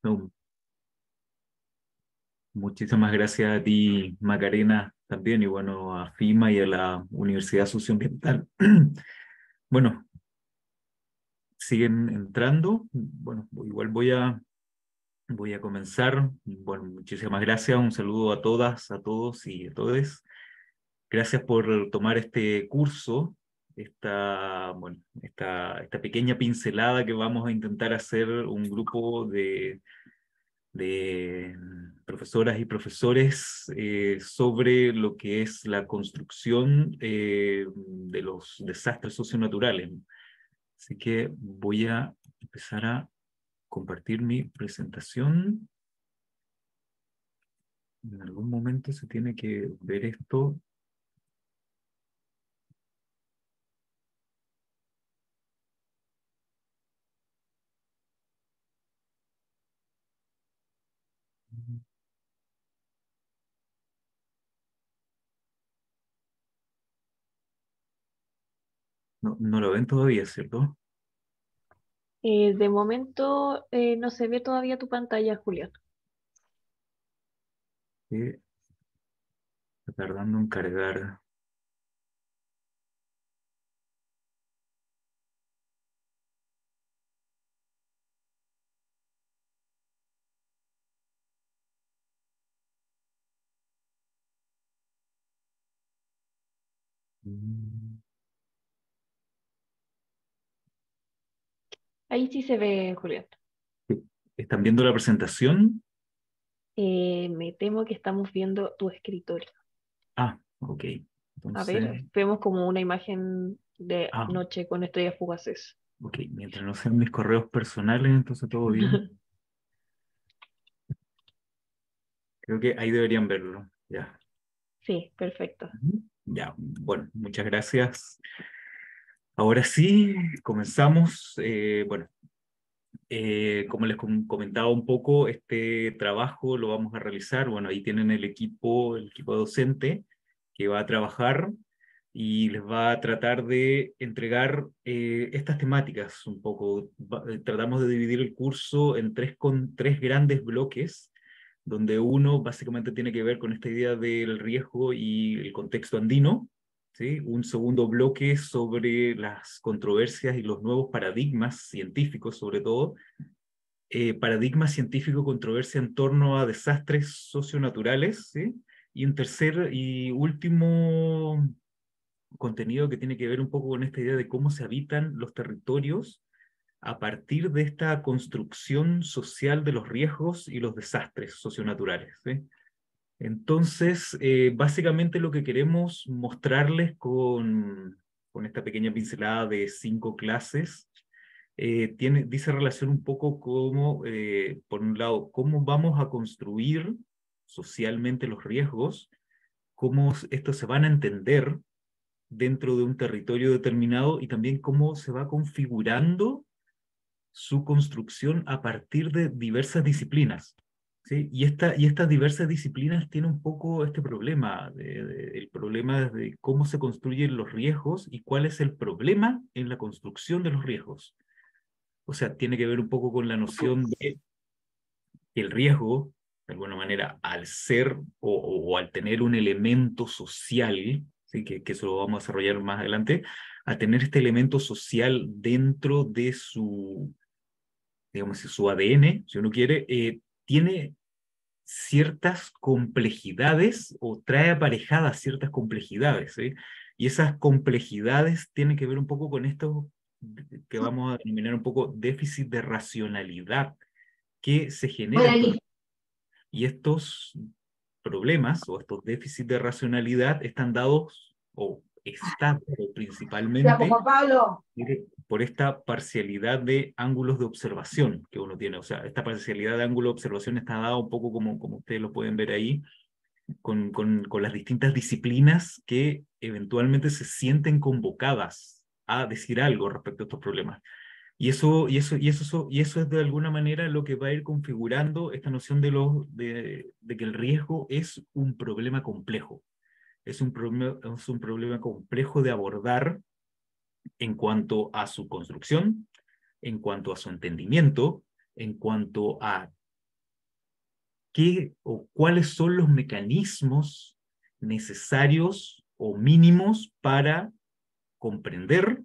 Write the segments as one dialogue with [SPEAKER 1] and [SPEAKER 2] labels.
[SPEAKER 1] No, muchísimas gracias a ti, Macarena, también, y bueno, a FIMA y a la Universidad Socioambiental. Bueno, siguen entrando. Bueno, igual voy a comenzar. Bueno, muchísimas gracias. Un saludo a todas, a todos y a todes. Gracias por tomar este curso, esta pequeña pincelada que vamos a intentar hacer un grupo de profesoras y profesores sobre lo que es la construcción de los desastres socionaturales. Así que voy a empezar a compartir mi presentación. En algún momento se tiene que ver esto. No, no lo ven todavía, ¿cierto?
[SPEAKER 2] De momento no se ve todavía tu pantalla, Julián.
[SPEAKER 1] Está tardando en cargar. Mm.
[SPEAKER 2] Ahí sí se ve, Julián.
[SPEAKER 1] ¿Están viendo la presentación?
[SPEAKER 2] Me temo que estamos viendo tu escritorio.
[SPEAKER 1] Ah, ok.
[SPEAKER 2] A
[SPEAKER 1] Entonces,
[SPEAKER 2] ver, vemos como una imagen de
[SPEAKER 1] ah,
[SPEAKER 2] noche con estrellas fugaces.
[SPEAKER 1] ok. Mientras no sean mis correos personales, entonces todo bien. Creo que ahí deberían verlo. Ya.
[SPEAKER 2] Sí, perfecto.
[SPEAKER 1] Ujú. Ya, bueno, muchas gracias. Ahora sí, comenzamos. Como les comentaba un poco, este trabajo lo vamos a realizar. Bueno, ahí tienen el equipo docente que va a trabajar y les va a tratar de entregar estas temáticas un poco. Tratamos de dividir el curso en tres grandes bloques, donde uno básicamente tiene que ver con esta idea del riesgo y el contexto andino. ¿Sí? Un segundo bloque sobre las controversias y los nuevos paradigmas científicos, sobre todo, paradigma científico, controversia en torno a desastres socionaturales, ¿sí? Y un tercer y último contenido que tiene que ver un poco con esta idea de cómo se habitan los territorios a partir de esta construcción social de los riesgos y los desastres socionaturales, ¿sí? Entonces, básicamente lo que queremos mostrarles con esta pequeña pincelada de 5 clases dice relación un poco cómo, por un lado, cómo vamos a construir socialmente los riesgos, cómo estos se van a entender dentro de un territorio determinado y también cómo se va configurando su construcción a partir de diversas disciplinas. ¿Sí? Y estas diversas disciplinas tienen un poco este problema, el problema de cómo se construyen los riesgos y cuál es el problema en la construcción de los riesgos. O sea, tiene que ver un poco con la noción de que el riesgo, de alguna manera, al ser o al tener un elemento social, ¿sí? Que eso lo vamos a desarrollar más adelante, al tener este elemento social dentro de su, digamos, su ADN, si uno quiere, tiene ciertas complejidades o trae aparejadas ciertas complejidades, ¿sí? Y esas complejidades tienen que ver un poco con esto que vamos a denominar un poco déficit de racionalidad que se genera y estos problemas o estos déficits de racionalidad están dados o están
[SPEAKER 2] Ya, pues,
[SPEAKER 1] principalmente
[SPEAKER 2] Juan Pablo.
[SPEAKER 1] por esta parcialidad de ángulos de observación que uno tiene. O sea, esta parcialidad de ángulo de observación está dada un poco como ustedes lo pueden ver ahí, con las distintas disciplinas que eventualmente se sienten convocadas a decir algo respecto a estos problemas. Y eso es de alguna manera lo que va a ir configurando esta noción de que el riesgo es un problema complejo. Es un problema complejo de abordar en cuanto a su construcción, en cuanto a su entendimiento, en cuanto a qué o cuáles son los mecanismos necesarios o mínimos para comprender,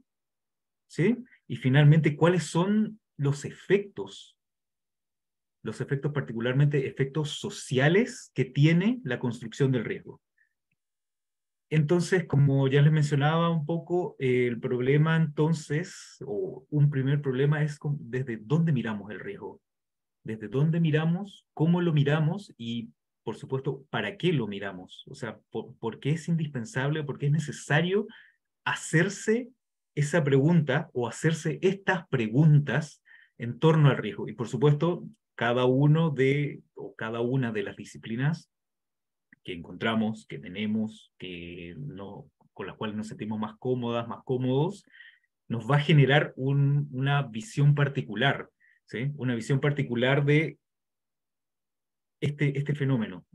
[SPEAKER 1] ¿sí? Y finalmente, cuáles son los efectos particularmente efectos sociales que tiene la construcción del riesgo. Entonces, como ya les mencionaba un poco, el problema entonces, o un primer problema es desde dónde miramos el riesgo, desde dónde miramos, cómo lo miramos y, por supuesto, para qué lo miramos. O sea, por qué es indispensable, por qué es necesario hacerse esa pregunta o hacerse estas preguntas en torno al riesgo. Y, por supuesto, cada uno de, o cada una de las disciplinas que encontramos, que tenemos, que no, con las cuales nos sentimos más cómodas, más cómodos, nos va a generar una visión particular, ¿sí? Una visión particular de este fenómeno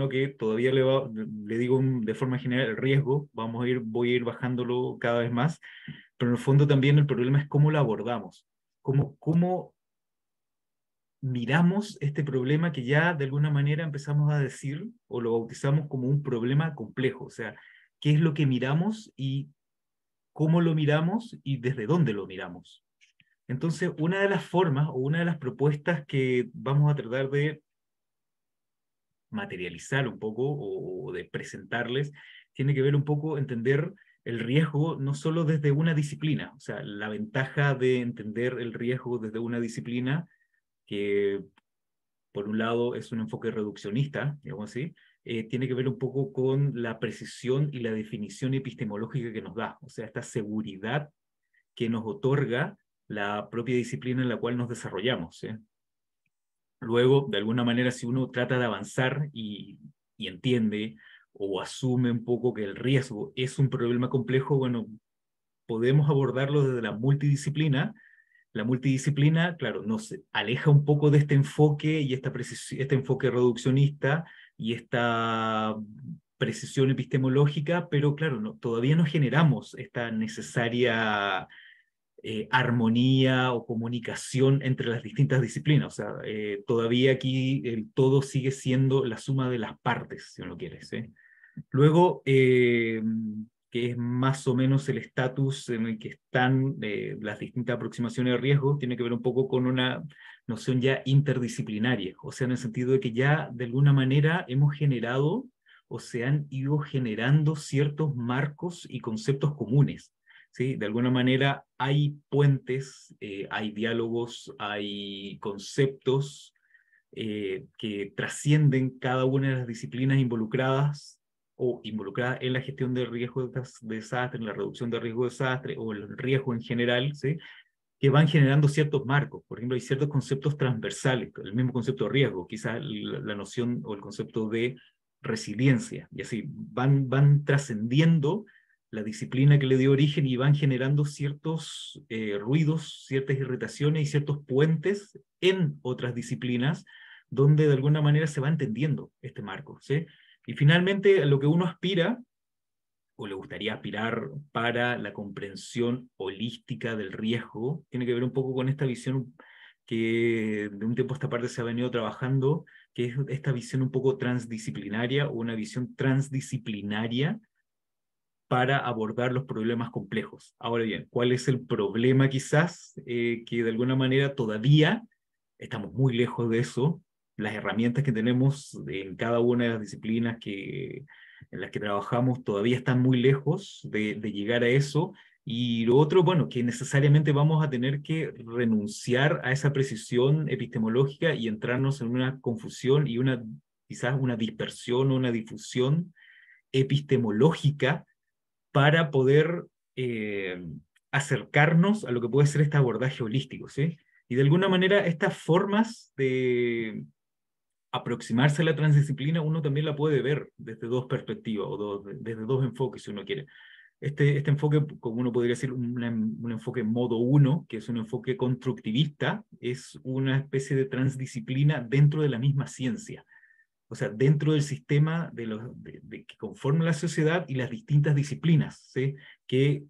[SPEAKER 1] que todavía le digo de forma general el riesgo, voy a ir bajándolo cada vez más, pero en el fondo también el problema es cómo lo abordamos, cómo miramos este problema que ya de alguna manera empezamos a decir o lo bautizamos como un problema complejo, o sea, qué es lo que miramos y cómo lo miramos y desde dónde lo miramos. Entonces, una de las formas o una de las propuestas que vamos a tratar de materializar un poco o de presentarles tiene que ver un poco entender el riesgo no solo desde una disciplina, o sea, la ventaja de entender el riesgo desde una disciplina que por un lado es un enfoque reduccionista, digamos así, tiene que ver un poco con la precisión y la definición epistemológica que nos da, o sea, esta seguridad que nos otorga la propia disciplina en la cual nos desarrollamos, ¿sí? Luego, de alguna manera, si uno trata de avanzar y entiende o asume un poco que el riesgo es un problema complejo, bueno, podemos abordarlo desde la multidisciplina. La multidisciplina, claro, nos aleja un poco de este enfoque y este enfoque reduccionista y esta precisión epistemológica, pero claro, todavía no generamos esta necesaria armonía o comunicación entre las distintas disciplinas. O sea, todavía aquí el todo sigue siendo la suma de las partes, si uno quiere, ¿sí? Luego, que es más o menos el estatus en el que están las distintas aproximaciones de riesgo, tiene que ver un poco con una noción ya interdisciplinaria, o sea, en el sentido de que ya de alguna manera hemos generado o se han ido generando ciertos marcos y conceptos comunes. ¿Sí? De alguna manera hay puentes, hay diálogos, hay conceptos que trascienden cada una de las disciplinas involucradas o involucradas en la gestión del riesgo de desastre, en la reducción del riesgo de desastre o el riesgo en general, ¿sí? Que van generando ciertos marcos. Por ejemplo, hay ciertos conceptos transversales, el mismo concepto de riesgo, quizás la noción o el concepto de resiliencia, y así van trascendiendo la disciplina que le dio origen y van generando ciertos ruidos, ciertas irritaciones y ciertos puentes en otras disciplinas donde de alguna manera se va entendiendo este marco, ¿sí? Y finalmente, a lo que uno aspira o le gustaría aspirar para la comprensión holística del riesgo, tiene que ver un poco con esta visión que de un tiempo a esta parte se ha venido trabajando, que es esta visión un poco transdisciplinaria o una visión transdisciplinaria para abordar los problemas complejos. Ahora bien, ¿cuál es el problema quizás que de alguna manera todavía estamos muy lejos de eso? Las herramientas que tenemos en cada una de las disciplinas en las que trabajamos todavía están muy lejos de llegar a eso. Y lo otro, bueno, que necesariamente vamos a tener que renunciar a esa precisión epistemológica y entrarnos en una confusión y quizás una dispersión o una difusión epistemológica para poder eh, acercarnos a lo que puede ser este abordaje holístico, ¿sí? Y de alguna manera estas formas de aproximarse a la transdisciplina uno también la puede ver desde dos perspectivas o desde dos enfoques si uno quiere. Este enfoque, como uno podría decir, un enfoque modo uno, que es un enfoque constructivista, es una especie de transdisciplina dentro de la misma ciencia. O sea, dentro del sistema que conforma la sociedad y las distintas disciplinas, ¿sí? Que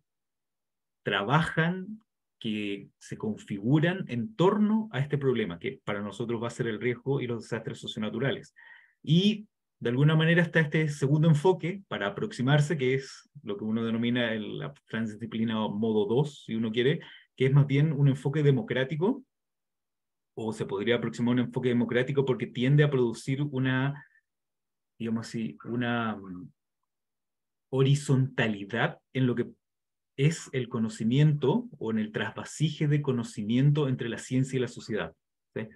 [SPEAKER 1] trabajan, que se configuran en torno a este problema, que para nosotros va a ser el riesgo y los desastres socionaturales. Y de alguna manera está este segundo enfoque para aproximarse, que es lo que uno denomina la transdisciplina modo 2, si uno quiere, que es más bien un enfoque democrático, o se podría aproximar a un enfoque democrático porque tiende a producir una, digamos así, una horizontalidad en lo que es el conocimiento o en el trasvasije de conocimiento entre la ciencia y la sociedad. ¿Sí?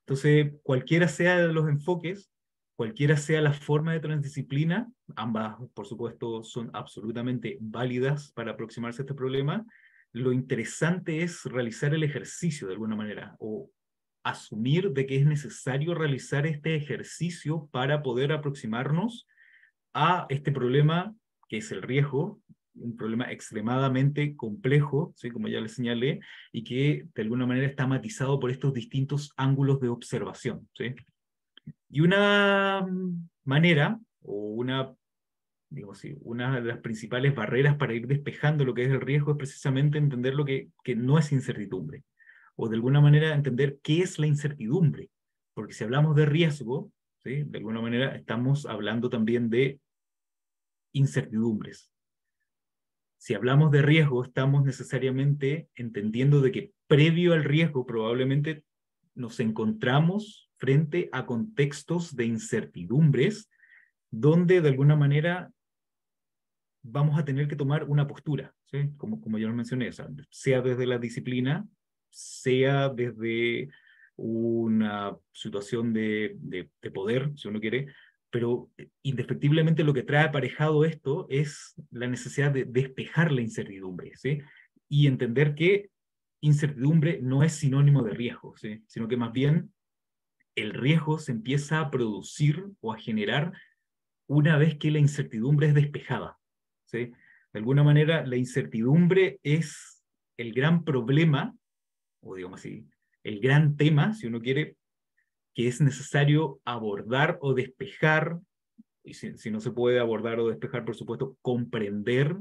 [SPEAKER 1] Entonces, cualquiera sea de los enfoques, cualquiera sea la forma de transdisciplina, ambas, por supuesto, son absolutamente válidas para aproximarse a este problema. Lo interesante es realizar el ejercicio de alguna manera, o asumir de que es necesario realizar este ejercicio para poder aproximarnos a este problema que es el riesgo, un problema extremadamente complejo, ¿sí? Como ya les señalé, y que de alguna manera está matizado por estos distintos ángulos de observación. ¿Sí? Y una manera, o una, digamos así, una de las principales barreras para ir despejando lo que es el riesgo es precisamente entender lo que no es incertidumbre, o de alguna manera entender qué es la incertidumbre. Porque si hablamos de riesgo, ¿sí? De alguna manera estamos hablando también de incertidumbres. Si hablamos de riesgo, estamos necesariamente entendiendo de que previo al riesgo probablemente nos encontramos frente a contextos de incertidumbres donde de alguna manera vamos a tener que tomar una postura, ¿sí? Como ya lo mencioné, o sea desde la disciplina, sea desde una situación de poder, si uno quiere, pero indefectiblemente lo que trae aparejado esto es la necesidad de despejar la incertidumbre, ¿sí? Y entender que incertidumbre no es sinónimo de riesgo, ¿sí? Sino que más bien el riesgo se empieza a producir o a generar una vez que la incertidumbre es despejada, ¿sí? De alguna manera, la incertidumbre es el gran problema, o digamos así, el gran tema, si uno quiere, que es necesario abordar o despejar, y si no se puede abordar o despejar, por supuesto, comprender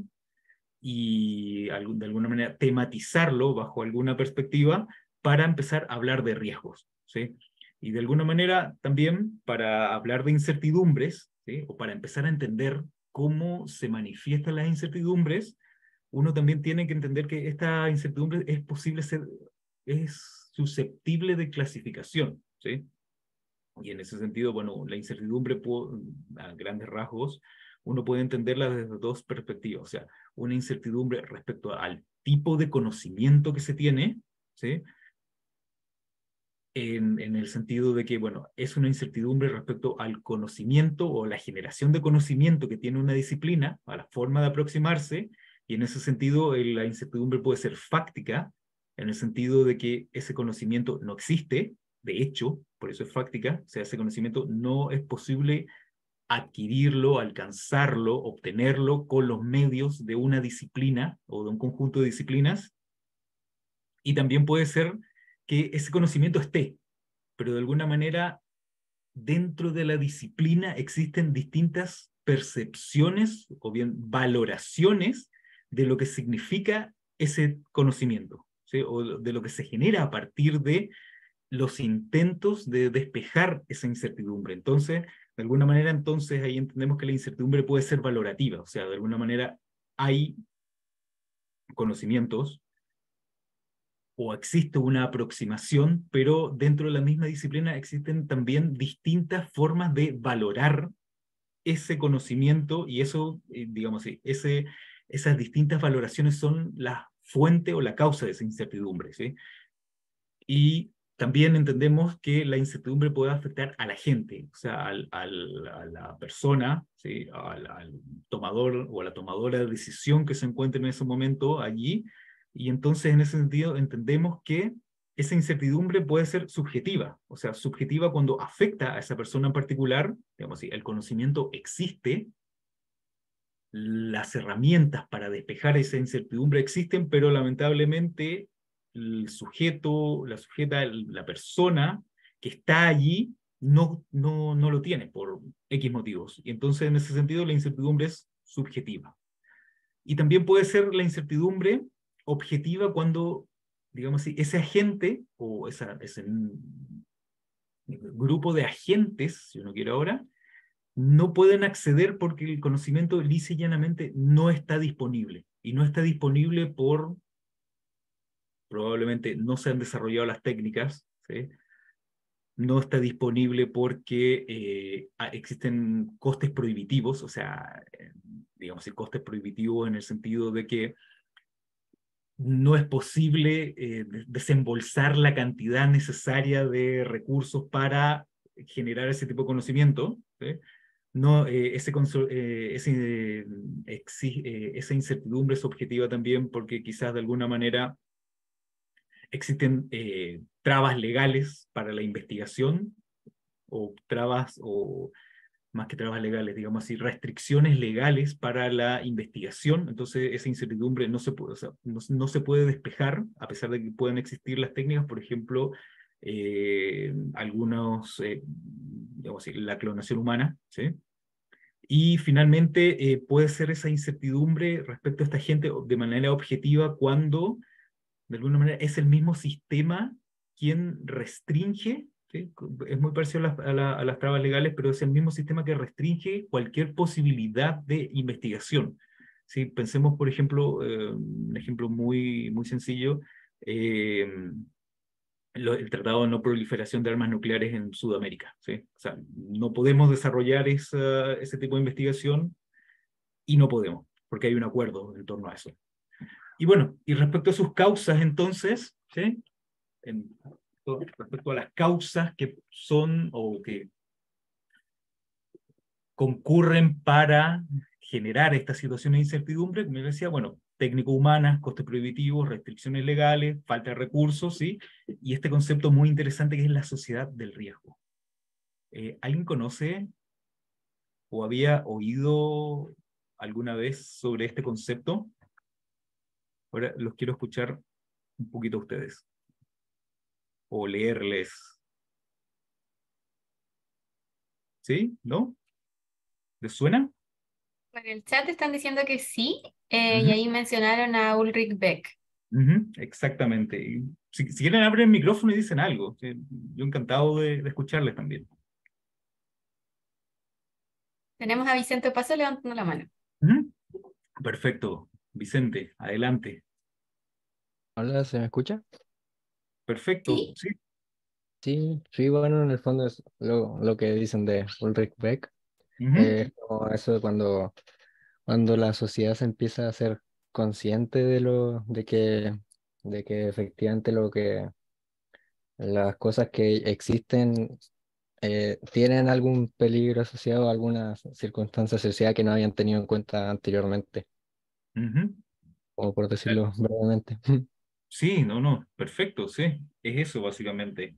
[SPEAKER 1] y de alguna manera tematizarlo bajo alguna perspectiva para empezar a hablar de riesgos, ¿sí? Y de alguna manera también para hablar de incertidumbres, ¿sí? O para empezar a entender cómo se manifiestan las incertidumbres, uno también tiene que entender que esta incertidumbre es posible ser, es susceptible de clasificación, ¿sí? Y en ese sentido, bueno, la incertidumbre a grandes rasgos, uno puede entenderla desde dos perspectivas. O sea, una incertidumbre respecto al tipo de conocimiento que se tiene, ¿sí? En el sentido de que, bueno, es una incertidumbre respecto al conocimiento o la generación de conocimiento que tiene una disciplina, a la forma de aproximarse, y en ese sentido la incertidumbre puede ser fáctica, en el sentido de que ese conocimiento no existe, de hecho, por eso es fáctica, o sea, ese conocimiento no es posible adquirirlo, alcanzarlo, obtenerlo con los medios de una disciplina o de un conjunto de disciplinas, y también puede ser que ese conocimiento esté, pero de alguna manera dentro de la disciplina existen distintas percepciones o bien valoraciones de lo que significa ese conocimiento, ¿sí? O de lo que se genera a partir de los intentos de despejar esa incertidumbre. Entonces, de alguna manera, entonces ahí entendemos que la incertidumbre puede ser valorativa, o sea, de alguna manera hay conocimientos o existe una aproximación, pero dentro de la misma disciplina existen también distintas formas de valorar ese conocimiento y eso, digamos así, esas distintas valoraciones son la fuente o la causa de esa incertidumbre, ¿sí? Y también entendemos que la incertidumbre puede afectar a la gente, o sea, a la persona, ¿sí? Al tomador o a la tomadora de decisión que se encuentre en ese momento allí, y entonces en ese sentido entendemos que esa incertidumbre puede ser subjetiva, o sea, subjetiva cuando afecta a esa persona en particular, digamos así, el conocimiento existe, las herramientas para despejar esa incertidumbre existen, pero lamentablemente el sujeto, la sujeta, la persona que está allí no lo tiene por X motivos. Y entonces en ese sentido la incertidumbre es subjetiva. Y también puede ser la incertidumbre objetiva cuando digamos así, ese agente o ese grupo de agentes, si uno quiere ahora, no pueden acceder porque el conocimiento lisa y llanamente no está disponible. Y no está disponible por, probablemente no se han desarrollado las técnicas, ¿sí? No está disponible porque existen costes prohibitivos, o sea, digamos, costes prohibitivos en el sentido de que no es posible desembolsar la cantidad necesaria de recursos para generar ese tipo de conocimiento, ¿sí? No, esa incertidumbre es objetiva también porque quizás de alguna manera existen trabas legales para la investigación o trabas, o más que trabas legales, digamos así, restricciones legales para la investigación. Entonces esa incertidumbre no se puede, o sea, no se puede despejar, a pesar de que puedan existir las técnicas, por ejemplo, algunos, digamos así, la clonación humana, ¿sí? Y finalmente puede ser esa incertidumbre respecto a esta gente de manera objetiva cuando de alguna manera es el mismo sistema quien restringe, ¿sí? Es muy parecido a las trabas legales, pero es el mismo sistema que restringe cualquier posibilidad de investigación. ¿Sí? Pensemos, por ejemplo, un ejemplo muy sencillo, eh, el Tratado de No Proliferación de Armas Nucleares en Sudamérica. ¿Sí? O sea, no podemos desarrollar ese tipo de investigación y no podemos, porque hay un acuerdo en torno a eso. Y bueno, y respecto a sus causas, entonces, ¿sí? En, respecto a las causas que son o que concurren para generar esta situación de incertidumbre, como yo decía, bueno, técnicas humanas, costes prohibitivos, restricciones legales, falta de recursos, ¿sí? Y este concepto muy interesante que es la sociedad del riesgo. ¿Alguien conoce o había oído alguna vez sobre este concepto? Ahora los quiero escuchar un poquito a ustedes, o leerles, ¿sí? ¿No? ¿Les suena?
[SPEAKER 3] En el chat están diciendo que sí, y
[SPEAKER 1] Ujú,
[SPEAKER 3] ahí mencionaron a Ulrich Beck.
[SPEAKER 1] ujú, exactamente. Y si quieren abrir el micrófono y dicen algo, ¿sí? Yo encantado de escucharles también.
[SPEAKER 3] Tenemos a Vicente Paso levantando la mano.
[SPEAKER 1] Ujú, perfecto. Vicente, adelante.
[SPEAKER 4] Hola, ¿se me escucha?
[SPEAKER 1] Perfecto,
[SPEAKER 3] Sí,
[SPEAKER 1] sí.
[SPEAKER 4] Sí, sí, bueno, en el fondo es lo que dicen de Ulrich Beck.
[SPEAKER 1] Ujú,
[SPEAKER 4] Es como eso de cuando la sociedad se empieza a ser consciente de que efectivamente las cosas que existen tienen algún peligro asociado a algunas circunstancias de sociedad que no habían tenido en cuenta anteriormente,
[SPEAKER 1] ujú.
[SPEAKER 4] como por decirlo brevemente.
[SPEAKER 1] Sí, no, no, perfecto, sí. Es eso básicamente.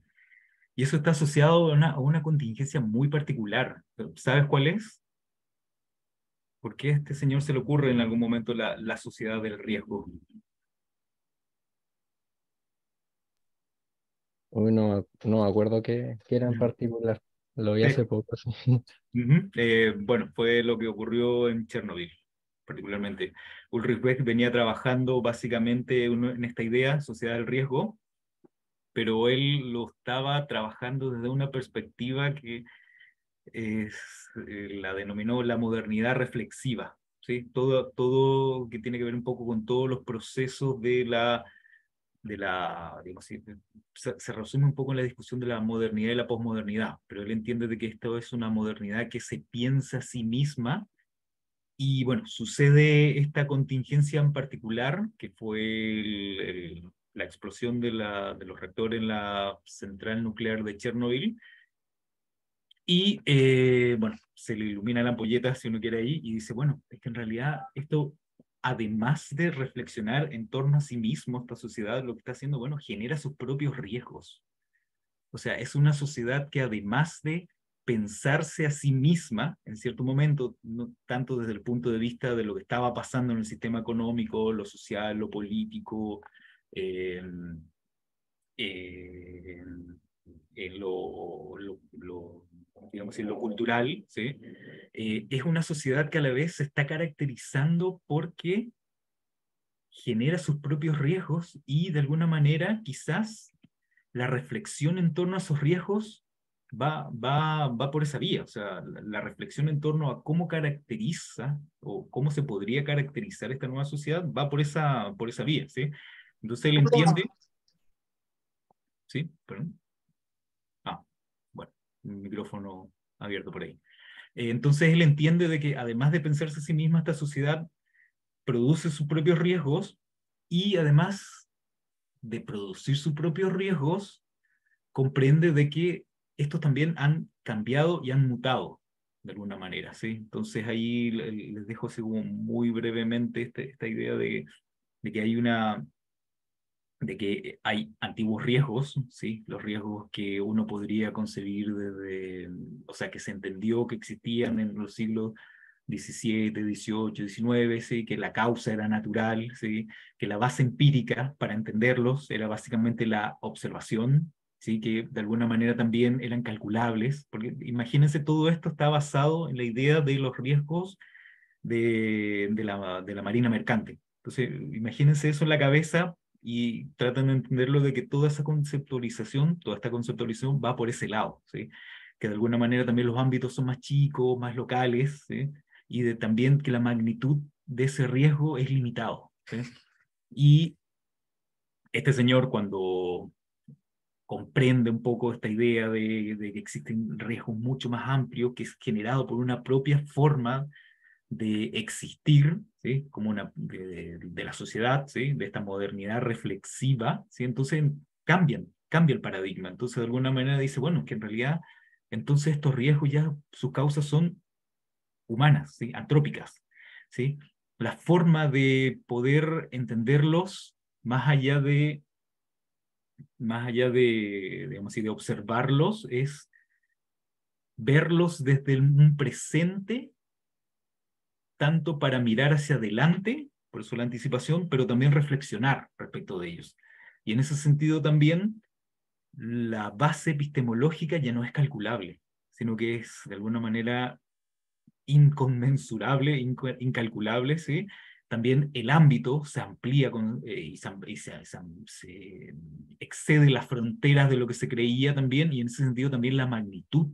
[SPEAKER 1] Y eso está asociado a una contingencia muy particular. ¿Sabes cuál es? ¿Por qué a este señor se le ocurre en algún momento la sociedad del riesgo?
[SPEAKER 4] Uy, no me acuerdo qué era en particular, lo vi hace poco, sí.
[SPEAKER 1] Ujú. Bueno, fue lo que ocurrió en Chernobyl, particularmente. Ulrich Beck venía trabajando básicamente en esta idea, sociedad del riesgo, pero él lo estaba trabajando desde una perspectiva que es, la denominó la modernidad reflexiva, ¿sí? Todo que tiene que ver un poco con todos los procesos digamos así, se resume un poco en la discusión de la modernidad y la posmodernidad, pero él entiende de que esto es una modernidad que se piensa a sí misma y bueno, sucede esta contingencia en particular, que fue la explosión de los reactores en la central nuclear de Chernobyl, y bueno, se le ilumina la ampolleta si uno quiere ahí y dice, bueno, es que en realidad esto, además de reflexionar en torno a sí mismo, esta sociedad lo que está haciendo, bueno, genera sus propios riesgos. O sea, es una sociedad que además de pensarse a sí misma, en cierto momento, no tanto desde el punto de vista de lo que estaba pasando en el sistema económico, lo social, lo político, eh, eh, digamos, en lo cultural, ¿sí? Es una sociedad que a la vez se está caracterizando porque genera sus propios riesgos y de alguna manera quizás la reflexión en torno a esos riesgos va por esa vía. O sea, la reflexión en torno a cómo caracteriza o cómo se podría caracterizar esta nueva sociedad va por esa vía, ¿sí? Entonces él entiende, ¿sí? Perdón. Bueno, un micrófono abierto por ahí. Entonces él entiende de que además de pensarse a sí misma, esta sociedad produce sus propios riesgos y además de producir sus propios riesgos, comprende de que estos también han cambiado y han mutado de alguna manera, ¿sí? Entonces ahí les dejo así como muy brevemente esta idea de que hay antiguos riesgos, ¿sí? Los riesgos que uno podría concebir desde, o sea, que se entendió que existían en los siglos XVII, XVIII, XIX, ¿sí? Que la causa era natural, ¿sí? Que la base empírica para entenderlos era básicamente la observación, ¿sí? Que de alguna manera también eran calculables, porque imagínense, todo esto está basado en la idea de los riesgos de la marina mercante. Entonces, imagínense eso en la cabeza y tratan de entenderlo de que toda esta conceptualización va por ese lado, ¿sí? Que de alguna manera también los ámbitos son más chicos, más locales, ¿sí? Y también que la magnitud de ese riesgo es limitado, ¿sí? Y este señor, cuando comprende un poco esta idea de que existen riesgos mucho más amplios, que es generado por una propia forma de existir, ¿sí? Como de la sociedad, ¿sí? De esta modernidad reflexiva, ¿sí? Entonces cambia el paradigma. Entonces de alguna manera dice, bueno, que en realidad entonces estos riesgos ya, sus causas son humanas, ¿sí? Antrópicas, ¿sí? La forma de poder entenderlos más allá de, digamos así, de observarlos, es verlos desde un presente, tanto para mirar hacia adelante, por eso la anticipación, pero también reflexionar respecto de ellos. Y en ese sentido también la base epistemológica ya no es calculable, sino que es de alguna manera inconmensurable, incalculable, ¿sí? También el ámbito se amplía se excede las fronteras de lo que se creía también, y en ese sentido también la magnitud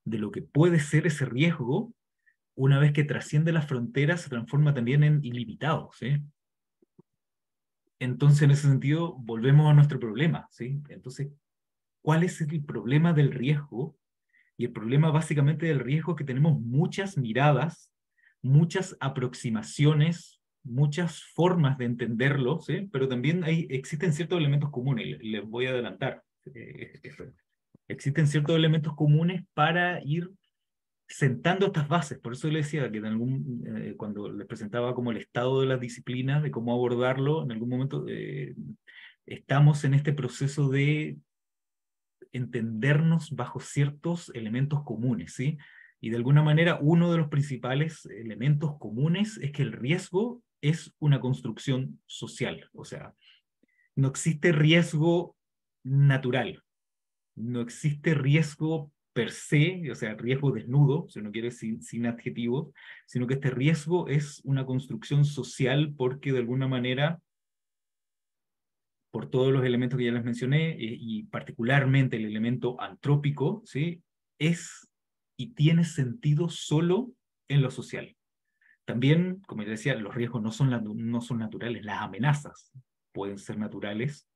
[SPEAKER 1] de lo que puede ser ese riesgo, una vez que trasciende las fronteras, se transforma también en ilimitado, ¿sí? Entonces, en ese sentido, volvemos a nuestro problema, ¿sí? Entonces, ¿cuál es el problema del riesgo? Y el problema básicamente del riesgo es que tenemos muchas miradas, muchas aproximaciones, muchas formas de entenderlo, ¿sí? Pero también existen ciertos elementos comunes, les voy a adelantar. Eso. Existen ciertos elementos comunes para ir sentando estas bases. Por eso le decía que cuando les presentaba como el estado de las disciplinas, de cómo abordarlo, en algún momento estamos en este proceso de entendernos bajo ciertos elementos comunes, ¿sí? Y de alguna manera uno de los principales elementos comunes es que el riesgo es una construcción social. O sea, no existe riesgo natural, no existe riesgo per se, o sea, riesgo desnudo, si uno quiere sin adjetivos, sino que este riesgo es una construcción social porque de alguna manera, por todos los elementos que ya les mencioné, y particularmente el elemento antrópico, ¿sí? Es y tiene sentido solo en lo social. También, como les decía, los riesgos no son naturales, las amenazas pueden ser naturales,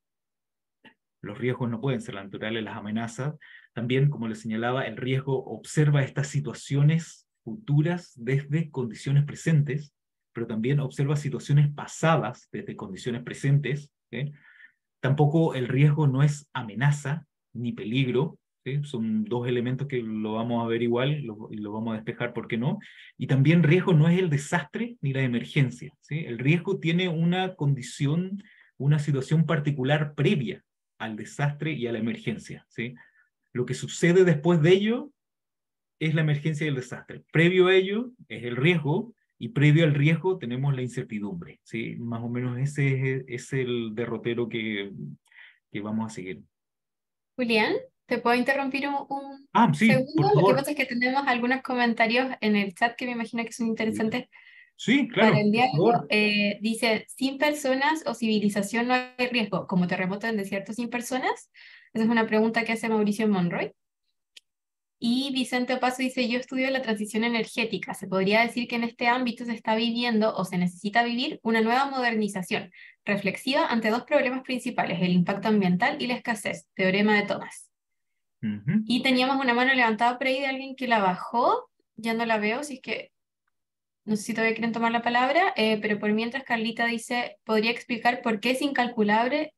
[SPEAKER 1] los riesgos no pueden ser naturales, las amenazas. También, como les señalaba, el riesgo observa estas situaciones futuras desde condiciones presentes, pero también observa situaciones pasadas desde condiciones presentes, ¿sí? Tampoco el riesgo no es amenaza ni peligro, ¿sí? Son dos elementos que lo vamos a ver igual y lo vamos a despejar, ¿por qué no? Y también riesgo no es el desastre ni la emergencia, ¿sí? El riesgo tiene una condición, una situación particular previa al desastre y a la emergencia, ¿sí? Lo que sucede después de ello es la emergencia y el desastre. Previo a ello es el riesgo, y previo al riesgo tenemos la incertidumbre, ¿sí? Más o menos ese es el derrotero que vamos a seguir.
[SPEAKER 3] Julián, ¿te puedo interrumpir un
[SPEAKER 1] Ah, sí,
[SPEAKER 3] segundo?
[SPEAKER 1] por
[SPEAKER 3] Lo que
[SPEAKER 1] favor.
[SPEAKER 3] pasa es que tenemos algunos comentarios en el chat que me imagino que son interesantes
[SPEAKER 1] Sí,
[SPEAKER 3] Para
[SPEAKER 1] claro,
[SPEAKER 3] el
[SPEAKER 1] por
[SPEAKER 3] diálogo
[SPEAKER 1] favor.
[SPEAKER 3] dice, sin personas o civilización no hay riesgo, como terremoto en desierto sin personas. Esa es una pregunta que hace Mauricio Monroy. Y Vicente Opaso dice, yo estudio la transición energética. Se podría decir que en este ámbito se está viviendo o se necesita vivir una nueva modernización, reflexiva ante dos problemas principales, el impacto ambiental y la escasez. Teorema de Thomas.
[SPEAKER 1] Ujú.
[SPEAKER 3] Y teníamos una mano levantada por ahí de alguien que la bajó. Ya no la veo, si es que no sé si todavía quieren tomar la palabra, pero por mientras Carlita dice, ¿podría explicar por qué es incalculable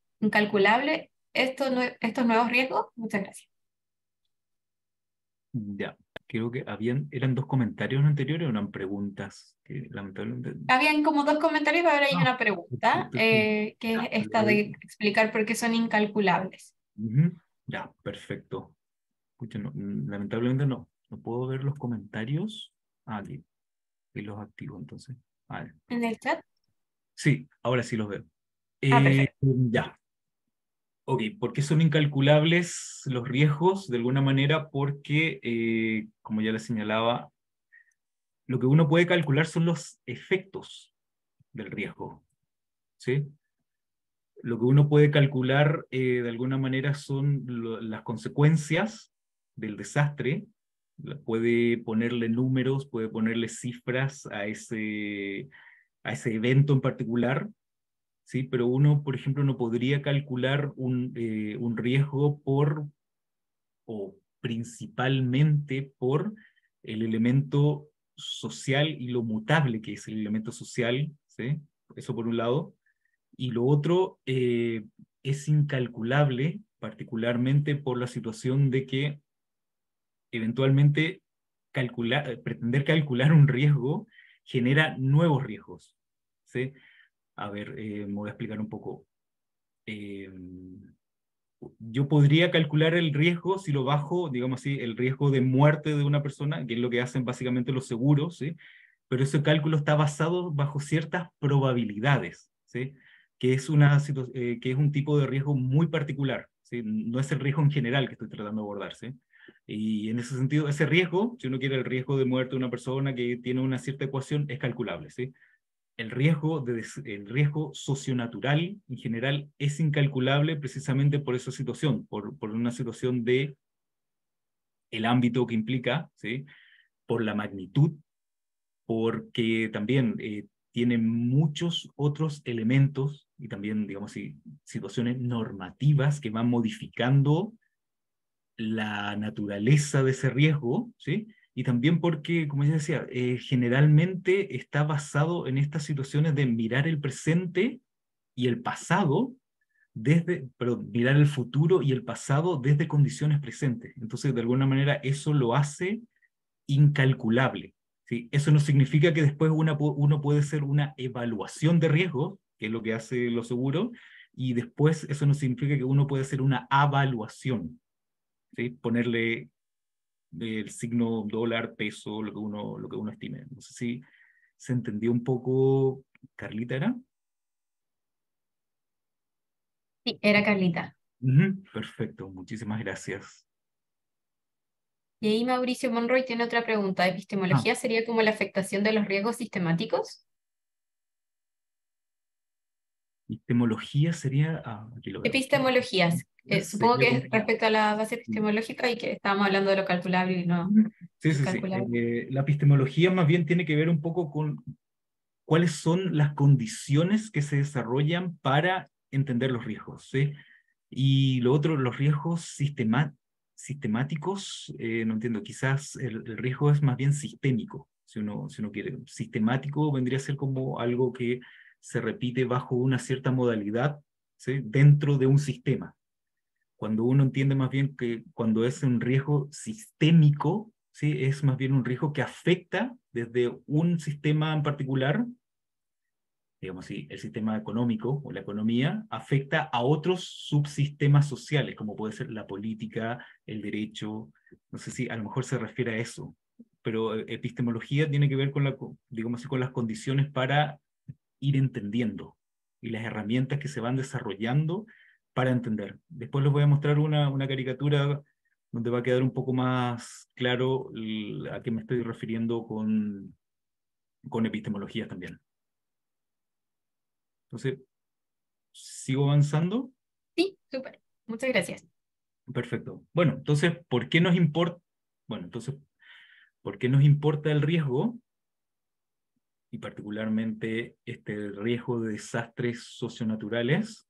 [SPEAKER 3] estos nuevos riesgos? Muchas gracias.
[SPEAKER 1] Ya, creo que eran dos comentarios anteriores o eran preguntas que lamentablemente...
[SPEAKER 3] Habían como dos comentarios, pero ahora hay
[SPEAKER 1] Ah,
[SPEAKER 3] una pregunta,
[SPEAKER 1] perfecto, sí.
[SPEAKER 3] que es
[SPEAKER 1] Ya,
[SPEAKER 3] esta de explicar por qué son incalculables.
[SPEAKER 1] ujú, ya, perfecto. Pucha, lamentablemente no puedo ver los comentarios. Ah, aquí, y los activo entonces. Vale.
[SPEAKER 3] ¿En el chat?
[SPEAKER 1] Sí, ahora sí los veo.
[SPEAKER 3] Ah, perfecto.
[SPEAKER 1] Ya, ok, ¿por qué son incalculables los riesgos? De alguna manera porque, como ya les señalaba, lo que uno puede calcular son los efectos del riesgo, ¿sí? Lo que uno puede calcular de alguna manera son las consecuencias del desastre. Puede ponerle números, puede ponerle cifras a ese evento en particular, ¿sí? Pero uno, por ejemplo, no podría calcular un riesgo o principalmente por el elemento social y lo mutable que es el elemento social, ¿sí? Eso por un lado. Y lo otro es incalculable, particularmente por la situación de que eventualmente pretender calcular un riesgo genera nuevos riesgos, ¿sí? A ver, me voy a explicar un poco. Eh, yo podría calcular el riesgo si lo bajo, digamos así, el riesgo de muerte de una persona, que es lo que hacen básicamente los seguros, ¿sí? Pero ese cálculo está basado bajo ciertas probabilidades, ¿sí? Que es que es un tipo de riesgo muy particular, ¿sí? No es el riesgo en general que estoy tratando de abordar, ¿sí? Y en ese sentido, ese riesgo, si uno quiere el riesgo de muerte de una persona que tiene una cierta ecuación, es calculable, ¿sí? El riesgo socionatural en general es incalculable precisamente por esa situación, por una situación de el ámbito que implica, ¿sí? Por la magnitud, porque también tiene muchos otros elementos y también, digamos así, situaciones normativas que van modificando la naturaleza de ese riesgo, ¿sí? Y también porque, como ya decía, generalmente está basado en estas situaciones de mirar el presente y el pasado perdón, mirar el futuro y el pasado desde condiciones presentes. Entonces, de alguna manera, eso lo hace incalculable, ¿sí? Eso no significa que después uno puede hacer una evaluación de riesgo, que es lo que hace lo seguro, y después eso no significa que uno puede hacer una avaluación, ¿sí? Ponerle el signo dólar, peso, lo que uno estime. No sé si se entendió un poco, Carlita, ¿era?
[SPEAKER 3] Sí, era Carlita.
[SPEAKER 1] Ujú, perfecto, muchísimas gracias.
[SPEAKER 3] Y ahí Mauricio Monroy tiene otra pregunta.
[SPEAKER 1] Ah,
[SPEAKER 3] ¿Epistemología sería como la afectación de los riesgos sistemáticos?
[SPEAKER 1] epistemología sería, aquí lo veo.
[SPEAKER 3] Epistemologías. Supongo
[SPEAKER 1] Sería
[SPEAKER 3] que
[SPEAKER 1] como,
[SPEAKER 3] es respecto a la base epistemológica y que estábamos hablando de lo calculable y no
[SPEAKER 1] sí, sí, sí.
[SPEAKER 3] incalculable.
[SPEAKER 1] La epistemología más bien tiene que ver un poco con cuáles son las condiciones que se desarrollan para entender los riesgos, ¿sí? Y lo otro, los riesgos sistemáticos, no entiendo, quizás el riesgo es más bien sistémico, si uno quiere. Sistemático vendría a ser como algo que se repite bajo una cierta modalidad, ¿sí? Dentro de un sistema. Cuando uno entiende más bien que cuando es un riesgo sistémico, ¿sí? Es más bien un riesgo que afecta desde un sistema en particular, digamos así, el sistema económico o la economía, afecta a otros subsistemas sociales, como puede ser la política, el derecho, no sé si a lo mejor se refiere a eso, pero epistemología tiene que ver con digamos así, con las condiciones para ir entendiendo y las herramientas que se van desarrollando para entender. Después les voy a mostrar una caricatura donde va a quedar un poco más claro a qué me estoy refiriendo con epistemologías también. Entonces, ¿sigo avanzando?
[SPEAKER 3] Sí, súper. Muchas gracias.
[SPEAKER 1] Perfecto. Bueno, entonces, ¿por qué nos importa? Bueno, entonces, ¿por qué nos importa el riesgo? Y particularmente este riesgo de desastres socionaturales.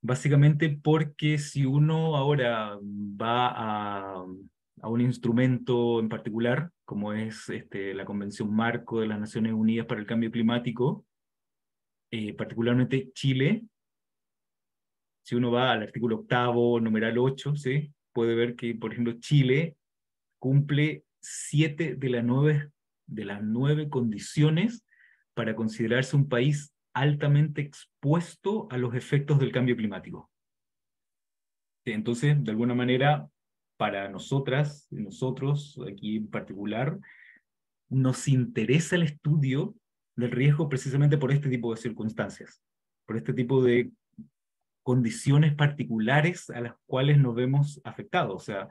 [SPEAKER 1] Básicamente porque si uno ahora va a un instrumento en particular, como es la Convención Marco de las Naciones Unidas para el Cambio Climático, particularmente Chile, si uno va al artículo 8º, numeral 8, ¿sí? Puede ver que, por ejemplo, Chile cumple 7 de las 9 condiciones para considerarse un país altamente expuesto a los efectos del cambio climático. Entonces, de alguna manera, para nosotras, nosotros aquí en particular, nos interesa el estudio del riesgo precisamente por este tipo de circunstancias, por este tipo de condiciones particulares a las cuales nos vemos afectados. O sea,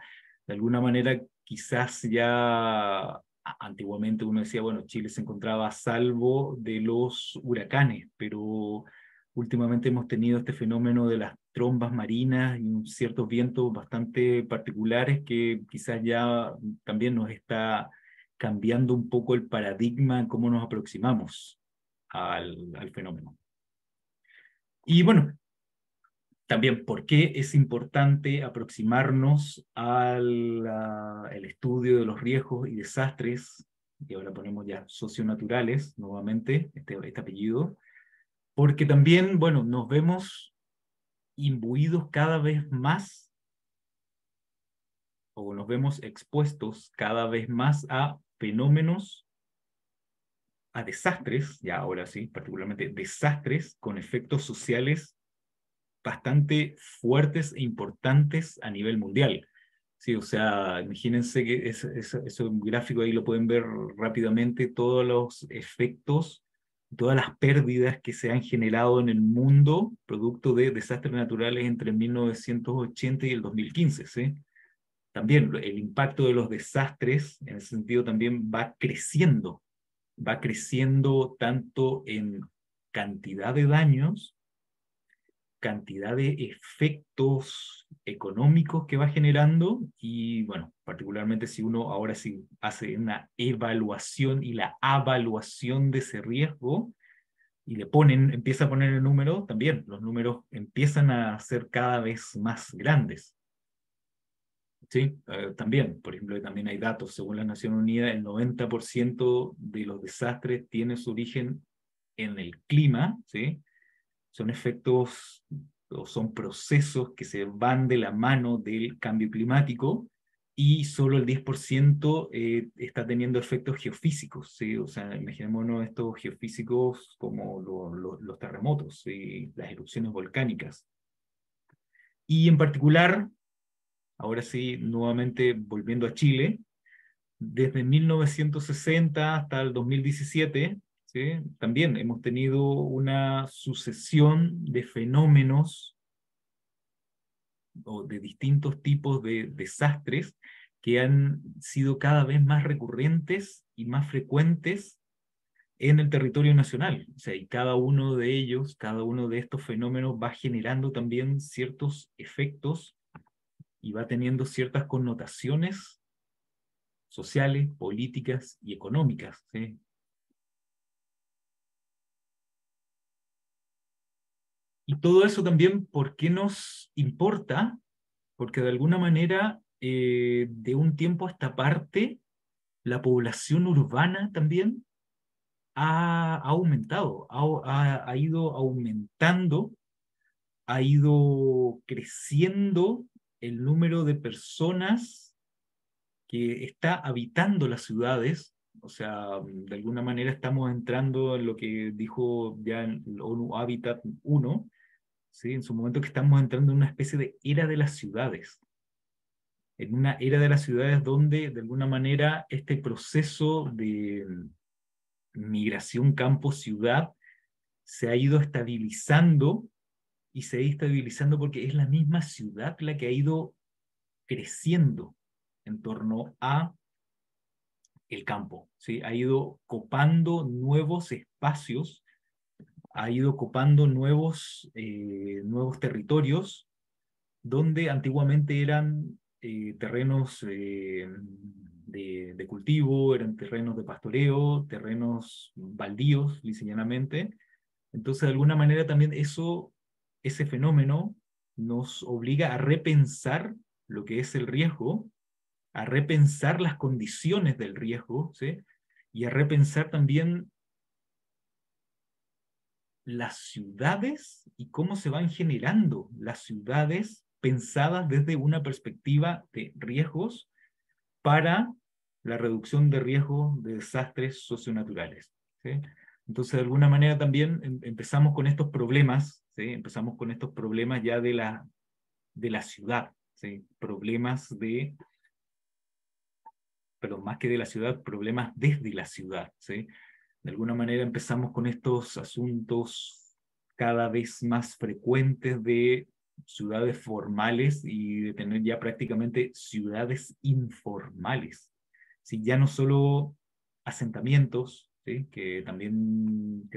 [SPEAKER 1] de alguna manera, quizás ya antiguamente uno decía, bueno, Chile se encontraba a salvo de los huracanes, pero últimamente hemos tenido este fenómeno de las trombas marinas y ciertos vientos bastante particulares que quizás ya también nos está cambiando un poco el paradigma en cómo nos aproximamos al fenómeno. Y bueno, también, ¿por qué es importante aproximarnos al estudio de los riesgos y desastres, y ahora ponemos ya socionaturales, nuevamente, este apellido? Porque también, bueno, nos vemos imbuidos cada vez más, o nos vemos expuestos cada vez más a fenómenos, a desastres, ya ahora sí, particularmente desastres con efectos sociales bastante fuertes e importantes a nivel mundial. Sí, o sea, imagínense que ese gráfico ahí lo pueden ver rápidamente, todos los efectos, todas las pérdidas que se han generado en el mundo producto de desastres naturales entre 1980 y el 2015, ¿sí? También el impacto de los desastres, en ese sentido, también va creciendo tanto en cantidad de daños, cantidad de efectos económicos que va generando y, bueno, particularmente si uno ahora sí hace una evaluación y la avaluación de ese riesgo y empieza a poner el número, también los números empiezan a ser cada vez más grandes. ¿Sí? También, por ejemplo, también hay datos, según las Naciones Unidas, el 90% de los desastres tiene su origen en el clima, ¿sí? Son efectos o son procesos que se van de la mano del cambio climático y solo el 10% está teniendo efectos geofísicos, ¿sí? O sea, imaginémonos estos geofísicos como los terremotos y las erupciones volcánicas. Y en particular, ahora sí, nuevamente volviendo a Chile, desde 1960 hasta el 2017, ¿sí? También hemos tenido una sucesión de fenómenos o de distintos tipos de desastres que han sido cada vez más recurrentes y más frecuentes en el territorio nacional. O sea, y cada uno de ellos, cada uno de estos fenómenos va generando también ciertos efectos y va teniendo ciertas connotaciones sociales, políticas y económicas, ¿sí? Y todo eso también, ¿por qué nos importa? Porque de alguna manera, de un tiempo a esta parte, la población urbana también ha aumentado, ha ido aumentando, ha ido creciendo el número de personas que está habitando las ciudades. O sea, de alguna manera estamos entrando en lo que dijo ya el ONU Habitat 1, ¿sí? En su momento que estamos entrando en una especie de era de las ciudades, en una era de las ciudades donde de alguna manera este proceso de migración campo-ciudad se ha ido estabilizando y se ha ido estabilizando porque es la misma ciudad la que ha ido creciendo en torno a el campo, ¿sí? Ha ido copando nuevos espacios, ha ido copando nuevos territorios donde antiguamente eran terrenos de cultivo, eran terrenos de pastoreo, terrenos baldíos, lisa y llanamente. Entonces, de alguna manera también ese fenómeno nos obliga a repensar lo que es el riesgo, a repensar las condiciones del riesgo, ¿sí? Y a repensar también las ciudades y cómo se van generando las ciudades pensadas desde una perspectiva de riesgos para la reducción de riesgos de desastres socionaturales, ¿sí? Entonces, de alguna manera también empezamos con estos problemas, ¿sí? Empezamos con estos problemas ya de la ciudad, ¿sí? Pero más que de la ciudad, problemas desde la ciudad, ¿sí? De alguna manera empezamos con estos asuntos cada vez más frecuentes de ciudades formales y de tener ya prácticamente ciudades informales. ¿Sí? Ya no solo asentamientos, ¿sí? que también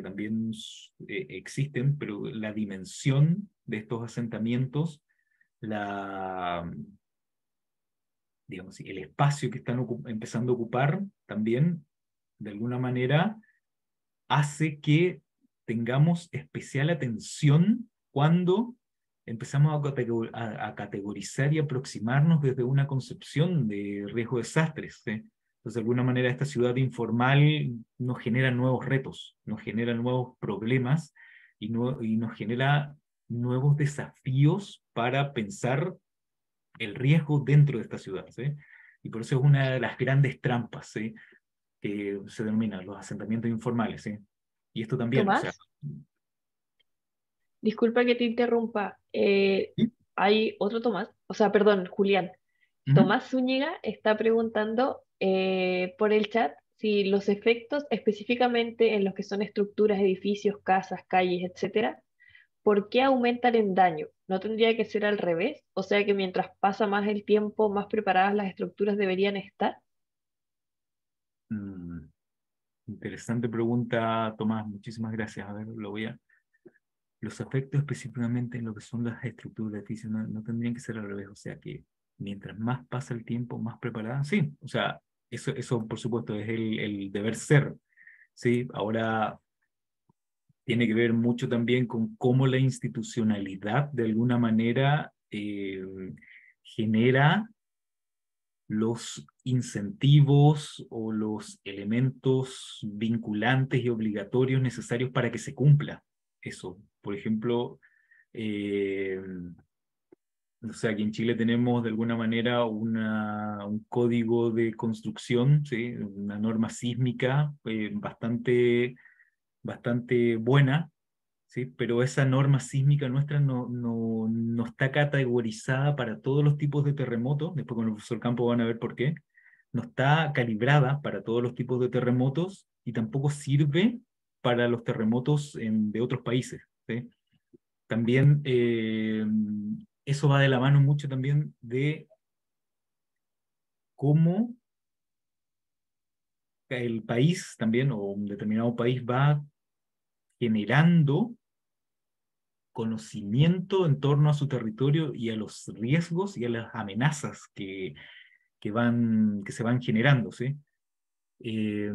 [SPEAKER 1] existen, pero la dimensión de estos asentamientos, la, digamos, el espacio que están empezando a ocupar también, de alguna manera, hace que tengamos especial atención cuando empezamos a categorizar y aproximarnos desde una concepción de riesgo de desastres, ¿sí? Entonces, de alguna manera, esta ciudad informal nos genera nuevos retos, nos genera nuevos problemas y nos genera nuevos desafíos para pensar el riesgo dentro de esta ciudad, ¿sí? Y por eso es una de las grandes trampas, ¿sí? Que se denominan los asentamientos informales, ¿sí? Y esto también, o sea,
[SPEAKER 2] Tomás, disculpa que te interrumpa.
[SPEAKER 1] ¿sí?
[SPEAKER 2] Hay otro Tomás, o sea, perdón, Julián.
[SPEAKER 1] Ujú.
[SPEAKER 2] Tomás Zúñiga está preguntando por el chat si los efectos específicamente en los que son estructuras, edificios, casas, calles, etcétera, ¿por qué aumentan en daño? ¿No tendría que ser al revés? O sea que mientras pasa más el tiempo, más preparadas las estructuras deberían estar.
[SPEAKER 1] Mm, interesante pregunta, Tomás, muchísimas gracias. A ver, los efectos específicamente en lo que son las estructuras de edificios no tendrían que ser al revés, o sea que mientras más pasa el tiempo, más preparadas, sí, o sea, eso por supuesto es el deber ser, ¿sí? Ahora tiene que ver mucho también con cómo la institucionalidad de alguna manera genera los incentivos o los elementos vinculantes y obligatorios necesarios para que se cumpla eso. Por ejemplo, eh, o sea, aquí en Chile tenemos de alguna manera un código de construcción, ¿sí? Una norma sísmica bastante buena, ¿sí? Pero esa norma sísmica nuestra no está categorizada para todos los tipos de terremotos. Después con el profesor Campo van a ver por qué. No está calibrada para todos los tipos de terremotos y tampoco sirve para los terremotos de otros países, ¿sí? También eso va de la mano mucho también de cómo el país también, o un determinado país, va generando conocimiento en torno a su territorio y a los riesgos y a las amenazas que se van generando, ¿sí? Eh,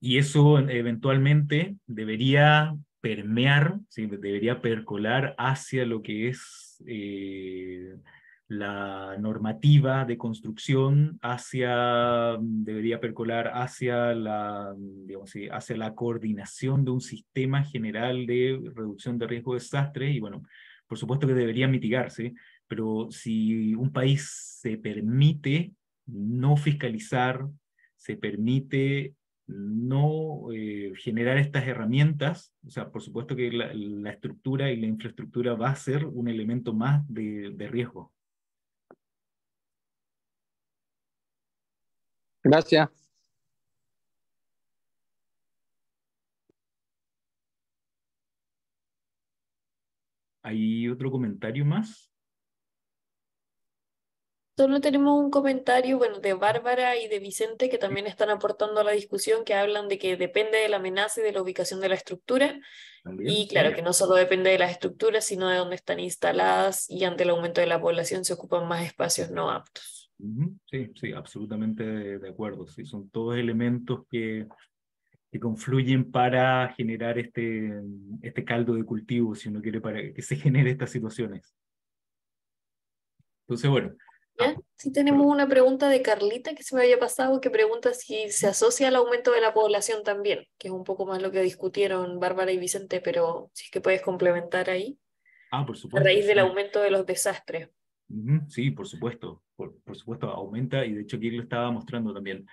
[SPEAKER 1] y eso eventualmente debería permear, ¿sí? Debería percolar hacia lo que es la normativa de construcción, debería percolar hacia digamos, sí, hacia la coordinación de un sistema general de reducción de riesgo de desastre, y bueno, por supuesto que debería mitigarse, pero si un país se permite no fiscalizar, se permite no generar estas herramientas, o sea, por supuesto que la estructura y la infraestructura va a ser un elemento más de riesgo.
[SPEAKER 5] Gracias.
[SPEAKER 1] ¿Hay otro comentario más?
[SPEAKER 5] Solo tenemos un comentario, bueno, de Bárbara y de Vicente que también están aportando a la discusión, que hablan de que depende de la amenaza y de la ubicación de la estructura.
[SPEAKER 1] También,
[SPEAKER 5] Y
[SPEAKER 1] sí.
[SPEAKER 5] claro que no solo depende de las estructuras, sino de dónde están instaladas y ante el aumento de la población se ocupan más espacios no aptos.
[SPEAKER 1] Ujú, sí, sí, absolutamente de acuerdo. Sí, son todos elementos que confluyen para generar este caldo de cultivo, si uno quiere, para que se genere estas situaciones. Entonces, bueno.
[SPEAKER 5] ¿Ya? Sí tenemos una pregunta de Carlita que se me había pasado, que pregunta si se asocia al aumento de la población también, que es un poco más lo que discutieron Bárbara y Vicente, pero si es que puedes complementar ahí,
[SPEAKER 1] Por
[SPEAKER 5] a
[SPEAKER 1] supuesto,
[SPEAKER 5] raíz del
[SPEAKER 1] sí.
[SPEAKER 5] aumento de los desastres.
[SPEAKER 1] Ujú, sí, por supuesto, por supuesto aumenta, y de hecho aquí lo estaba mostrando también,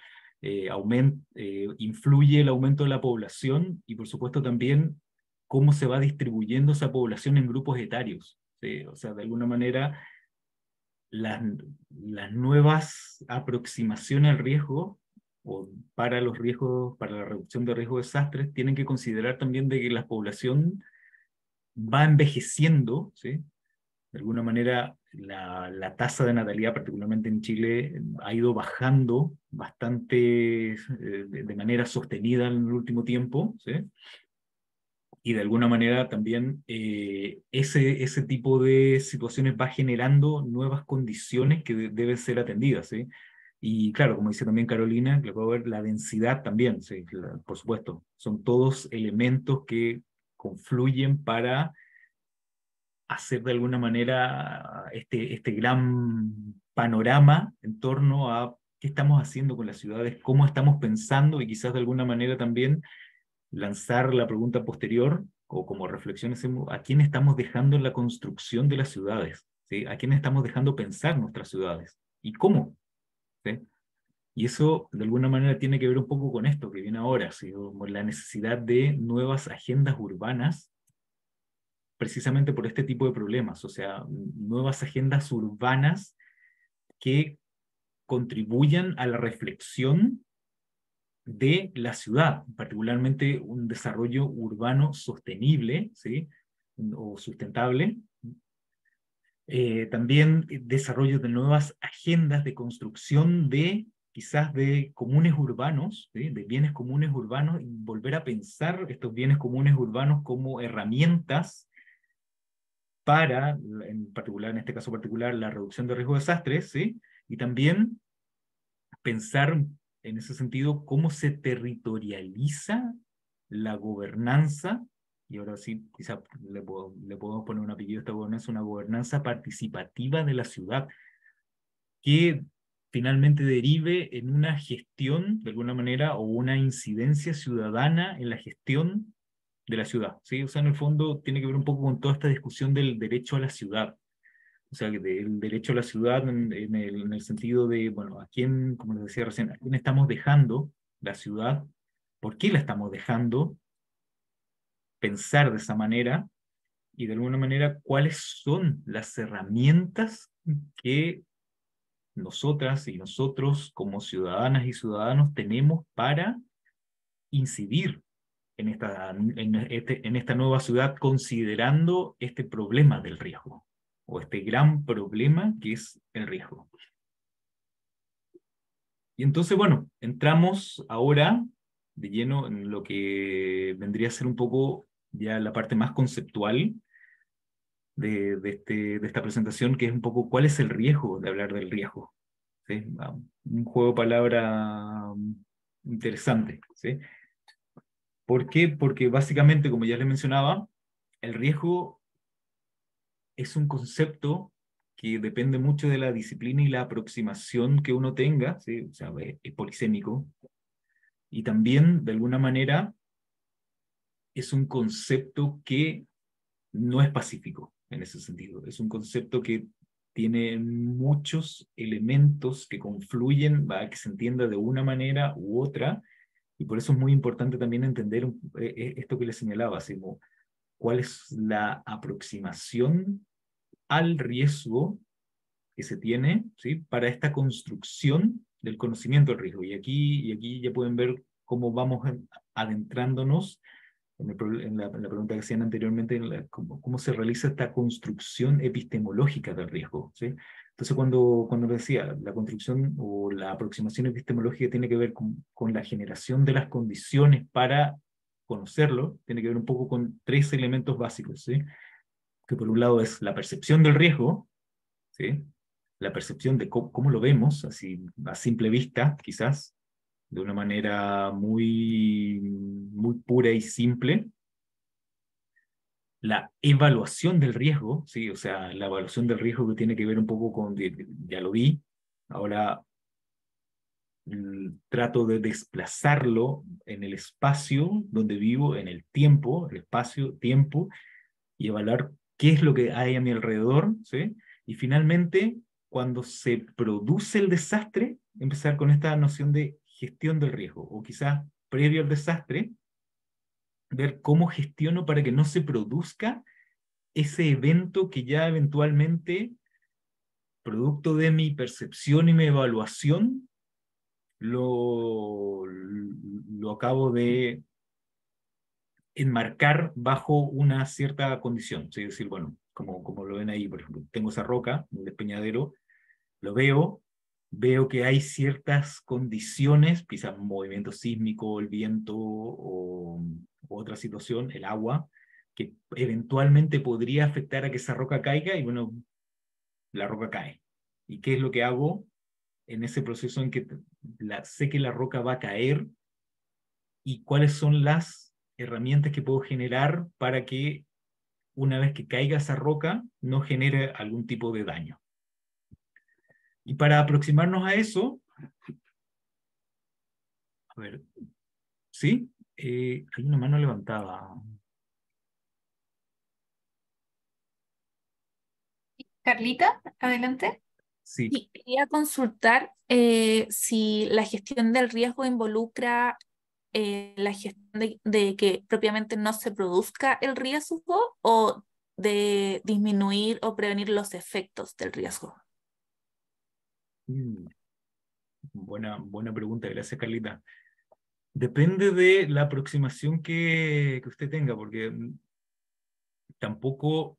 [SPEAKER 1] influye el aumento de la población y por supuesto también cómo se va distribuyendo esa población en grupos etarios, ¿sí? O sea, de alguna manera las, las nuevas aproximaciones al riesgo o para los riesgos, para la reducción de riesgo de desastres, tienen que considerar también de que la población va envejeciendo, ¿sí? De alguna manera, la tasa de natalidad, particularmente en Chile, ha ido bajando bastante de manera sostenida en el último tiempo, ¿sí? Y de alguna manera también ese tipo de situaciones va generando nuevas condiciones que deben ser atendidas, ¿sí? Y claro, como dice también Carolina, que lo puedo ver, la densidad también, ¿sí? Por supuesto, son todos elementos que confluyen para hacer de alguna manera este gran panorama en torno a qué estamos haciendo con las ciudades, cómo estamos pensando y quizás de alguna manera también lanzar la pregunta posterior o como reflexión hacemos, ¿a quién estamos dejando en la construcción de las ciudades? ¿Sí? ¿A quién estamos dejando pensar nuestras ciudades? ¿Y cómo? ¿Sí? Y eso de alguna manera tiene que ver un poco con esto que viene ahora, ¿sí? Como la necesidad de nuevas agendas urbanas precisamente por este tipo de problemas, o sea, nuevas agendas urbanas que contribuyan a la reflexión de la ciudad, particularmente un desarrollo urbano sostenible, ¿sí? O sustentable. También desarrollo de nuevas agendas de construcción de quizás de comunes urbanos, ¿sí? De bienes comunes urbanos, y volver a pensar estos bienes comunes urbanos como herramientas para, en particular, en este caso particular, la reducción de riesgo de desastres, ¿sí? Y también pensar en ese sentido cómo se territorializa la gobernanza, y ahora sí, quizá le podemos poner un apellido a esta gobernanza, una gobernanza participativa de la ciudad, que finalmente derive en una gestión, de alguna manera, o una incidencia ciudadana en la gestión de la ciudad, ¿sí? O sea, en el fondo tiene que ver un poco con toda esta discusión del derecho a la ciudad, o sea, del derecho a la ciudad en el sentido de, bueno, a quién, como les decía recién, a quién estamos dejando la ciudad, por qué la estamos dejando pensar de esa manera, y de alguna manera cuáles son las herramientas que nosotras y nosotros como ciudadanas y ciudadanos tenemos para incidir en esta nueva ciudad considerando este problema del riesgo, o este gran problema que es el riesgo. Y entonces, bueno, entramos ahora de lleno en lo que vendría a ser un poco ya la parte más conceptual de esta presentación, que es un poco cuál es el riesgo de hablar del riesgo, ¿sí? Un juego de palabras interesante, ¿sí? ¿Por qué? Porque básicamente, como ya les mencionaba, el riesgo es un concepto que depende mucho de la disciplina y la aproximación que uno tenga, ¿sí? O sea, es polisémico, y también, de alguna manera, es un concepto que no es pacífico en ese sentido. Es un concepto que tiene muchos elementos que confluyen para que se entienda de una manera u otra, y por eso es muy importante también entender esto que les señalaba, así como cuál es la aproximación al riesgo que se tiene, ¿sí? Para esta construcción del conocimiento del riesgo. Y aquí ya pueden ver cómo vamos adentrándonos en la pregunta que hacían anteriormente, cómo se realiza esta construcción epistemológica del riesgo, ¿sí? Entonces, cuando decía, la construcción o la aproximación epistemológica tiene que ver con la generación de las condiciones para conocerlo, tiene que ver un poco con tres elementos básicos, ¿sí? Que por un lado es la percepción del riesgo, ¿sí? La percepción de cómo lo vemos, así a simple vista, quizás, de una manera muy pura y simple. La evaluación del riesgo, ¿sí? O sea, la evaluación del riesgo que tiene que ver un poco con, ya lo vi, ahora trato de desplazarlo en el espacio donde vivo, en el tiempo, el espacio-tiempo, y evaluar qué es lo que hay a mi alrededor, ¿sí? Y finalmente, cuando se produce el desastre, empezar con esta noción de gestión del riesgo, o quizás previo al desastre, ver cómo gestiono para que no se produzca ese evento que ya eventualmente, producto de mi percepción y mi evaluación, lo acabo de enmarcar bajo una cierta condición. Es decir, bueno, como lo ven ahí, por ejemplo, tengo esa roca, un despeñadero, lo veo que hay ciertas condiciones, quizás movimiento sísmico, el viento o otra situación, el agua, que eventualmente podría afectar a que esa roca caiga y bueno, la roca cae. ¿Y qué es lo que hago en ese proceso en que sé que la roca va a caer y cuáles son las herramientas que puedo generar para que una vez que caiga esa roca no genere algún tipo de daño? Y para aproximarnos a eso, a ver, ¿sí? Hay una mano levantada.
[SPEAKER 3] Carlita, adelante.
[SPEAKER 1] Sí.
[SPEAKER 6] Y quería consultar si la gestión del riesgo involucra la gestión de que propiamente no se produzca el riesgo o de disminuir o prevenir los efectos del riesgo.
[SPEAKER 1] Mm, buena pregunta, gracias Carlita. Depende de la aproximación que usted tenga, porque tampoco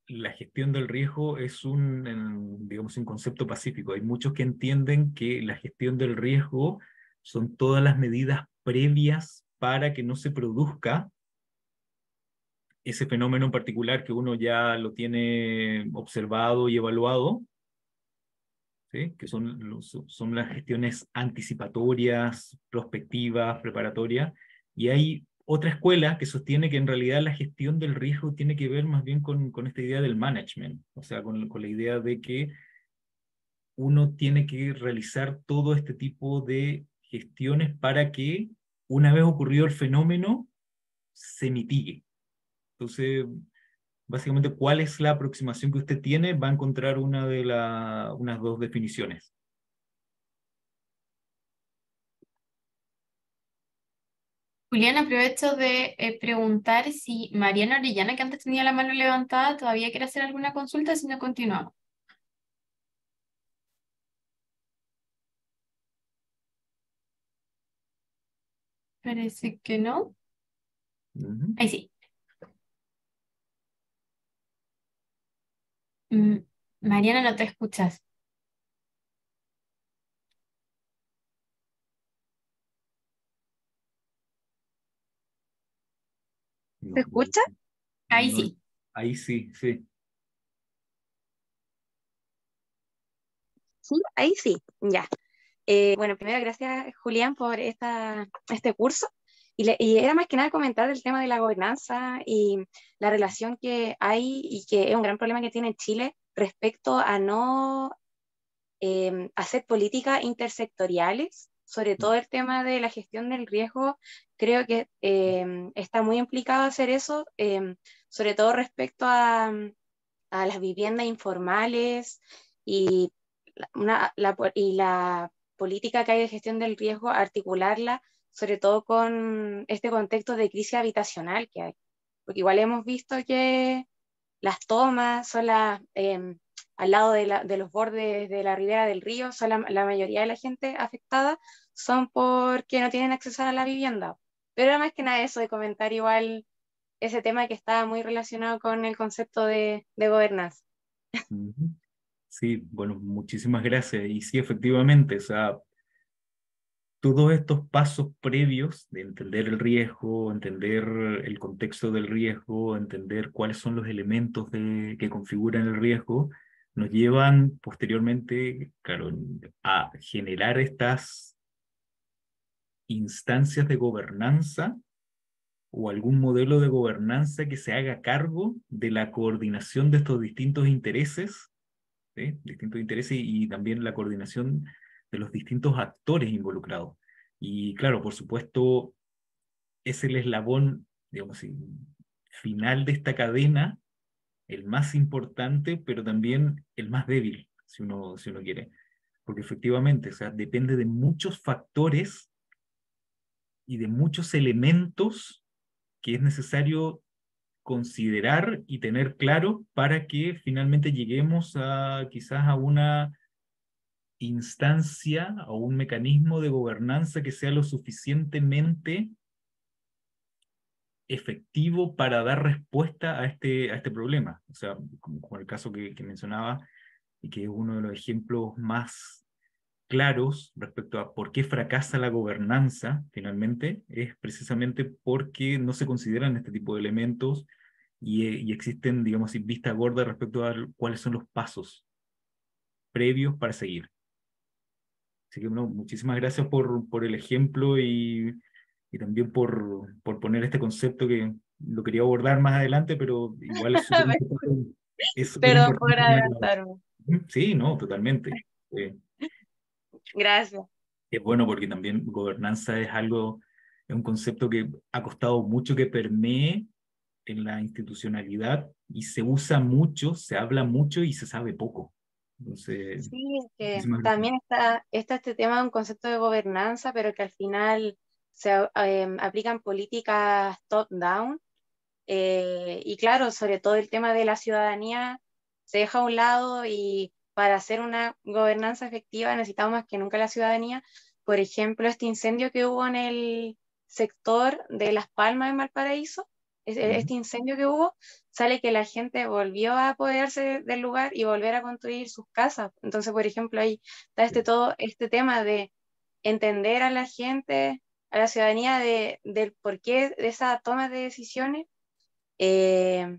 [SPEAKER 1] la gestión del riesgo es digamos, un concepto pacífico. Hay muchos que entienden que la gestión del riesgo son todas las medidas previas para que no se produzca ese fenómeno en particular que uno ya lo tiene observado y evaluado, ¿sí? Que son las gestiones anticipatorias, prospectivas, preparatorias, y hay otra escuela que sostiene que en realidad la gestión del riesgo tiene que ver más bien con esta idea del management, o sea, con la idea de que uno tiene que realizar todo este tipo de gestiones para que una vez ocurrido el fenómeno se mitigue. Entonces, básicamente, ¿cuál es la aproximación que usted tiene? Va a encontrar unas dos definiciones.
[SPEAKER 3] Julián, aprovecho de preguntar si Mariana Orellana, que antes tenía la mano levantada, todavía quiere hacer alguna consulta, si no continuamos. Parece que no.
[SPEAKER 1] Ujú.
[SPEAKER 3] Ahí sí. Mm, Mariana, no te escuchas.
[SPEAKER 1] No,
[SPEAKER 5] ¿Se escucha?
[SPEAKER 3] Ahí
[SPEAKER 1] no,
[SPEAKER 3] sí.
[SPEAKER 1] ahí sí, sí.
[SPEAKER 5] Sí, ahí sí, ya. Bueno, primero gracias Julián por este curso. Y era más que nada comentar el tema de la gobernanza y la relación que hay y que es un gran problema que tiene Chile respecto a no hacer políticas intersectoriales, sobre todo el tema de la gestión del riesgo. Creo que está muy implicado hacer eso, sobre todo respecto a las viviendas informales y y la política que hay de gestión del riesgo, articularla sobre todo con este contexto de crisis habitacional que hay. Porque igual hemos visto que las tomas son al lado de los bordes de la ribera del río, son la mayoría de la gente afectada son porque no tienen acceso a la vivienda. Pero más que nada eso de comentar igual
[SPEAKER 7] ese tema que está muy relacionado con el concepto de gobernanza.
[SPEAKER 1] Ujú. Sí, bueno, muchísimas gracias. Y sí, efectivamente, o sea, todos estos pasos previos de entender el riesgo, entender el contexto del riesgo, entender cuáles son los elementos que configuran el riesgo, nos llevan posteriormente, claro, a generar estas instancias de gobernanza o algún modelo de gobernanza que se haga cargo de la coordinación de estos distintos intereses, ¿sí? Distintos intereses y también la coordinación de los distintos actores involucrados. Y claro, por supuesto, es el eslabón, digamos así, final de esta cadena, el más importante, pero también el más débil, si uno quiere. Porque efectivamente, o sea, depende de muchos factores y de muchos elementos que es necesario considerar y tener claro para que finalmente lleguemos a quizás a una instancia o un mecanismo de gobernanza que sea lo suficientemente efectivo para dar respuesta a este problema. O sea, como el caso que mencionaba, y que es uno de los ejemplos más claros respecto a por qué fracasa la gobernanza, finalmente, es precisamente porque no se consideran este tipo de elementos y existen, digamos, sin vista gorda respecto a cuáles son los pasos previos para seguir. Así que, bueno, muchísimas gracias por el ejemplo y también por poner este concepto que lo quería abordar más adelante, pero igual es súper
[SPEAKER 7] Perdón por
[SPEAKER 1] importante tenerlo.
[SPEAKER 7] adelantarme.
[SPEAKER 1] Sí, no, totalmente.
[SPEAKER 7] Gracias.
[SPEAKER 1] Es bueno porque también gobernanza es algo, es un concepto que ha costado mucho que permee en la institucionalidad y se usa mucho, se habla mucho y se sabe poco. Entonces,
[SPEAKER 7] Sí, es que
[SPEAKER 1] muchísimas gracias.
[SPEAKER 7] también está este tema de un concepto de gobernanza, pero que al final se aplican políticas top-down. Y claro, sobre todo el tema de la ciudadanía se deja a un lado y para hacer una gobernanza efectiva necesitamos más que nunca la ciudadanía. Por ejemplo, este incendio que hubo en el sector de Las Palmas en Valparaíso, este incendio que hubo, sale que la gente volvió a apoderarse del lugar y volver a construir sus casas. Entonces, por ejemplo, ahí está todo este tema de entender a la gente, a la ciudadanía del porqué de esa toma de decisiones, eh,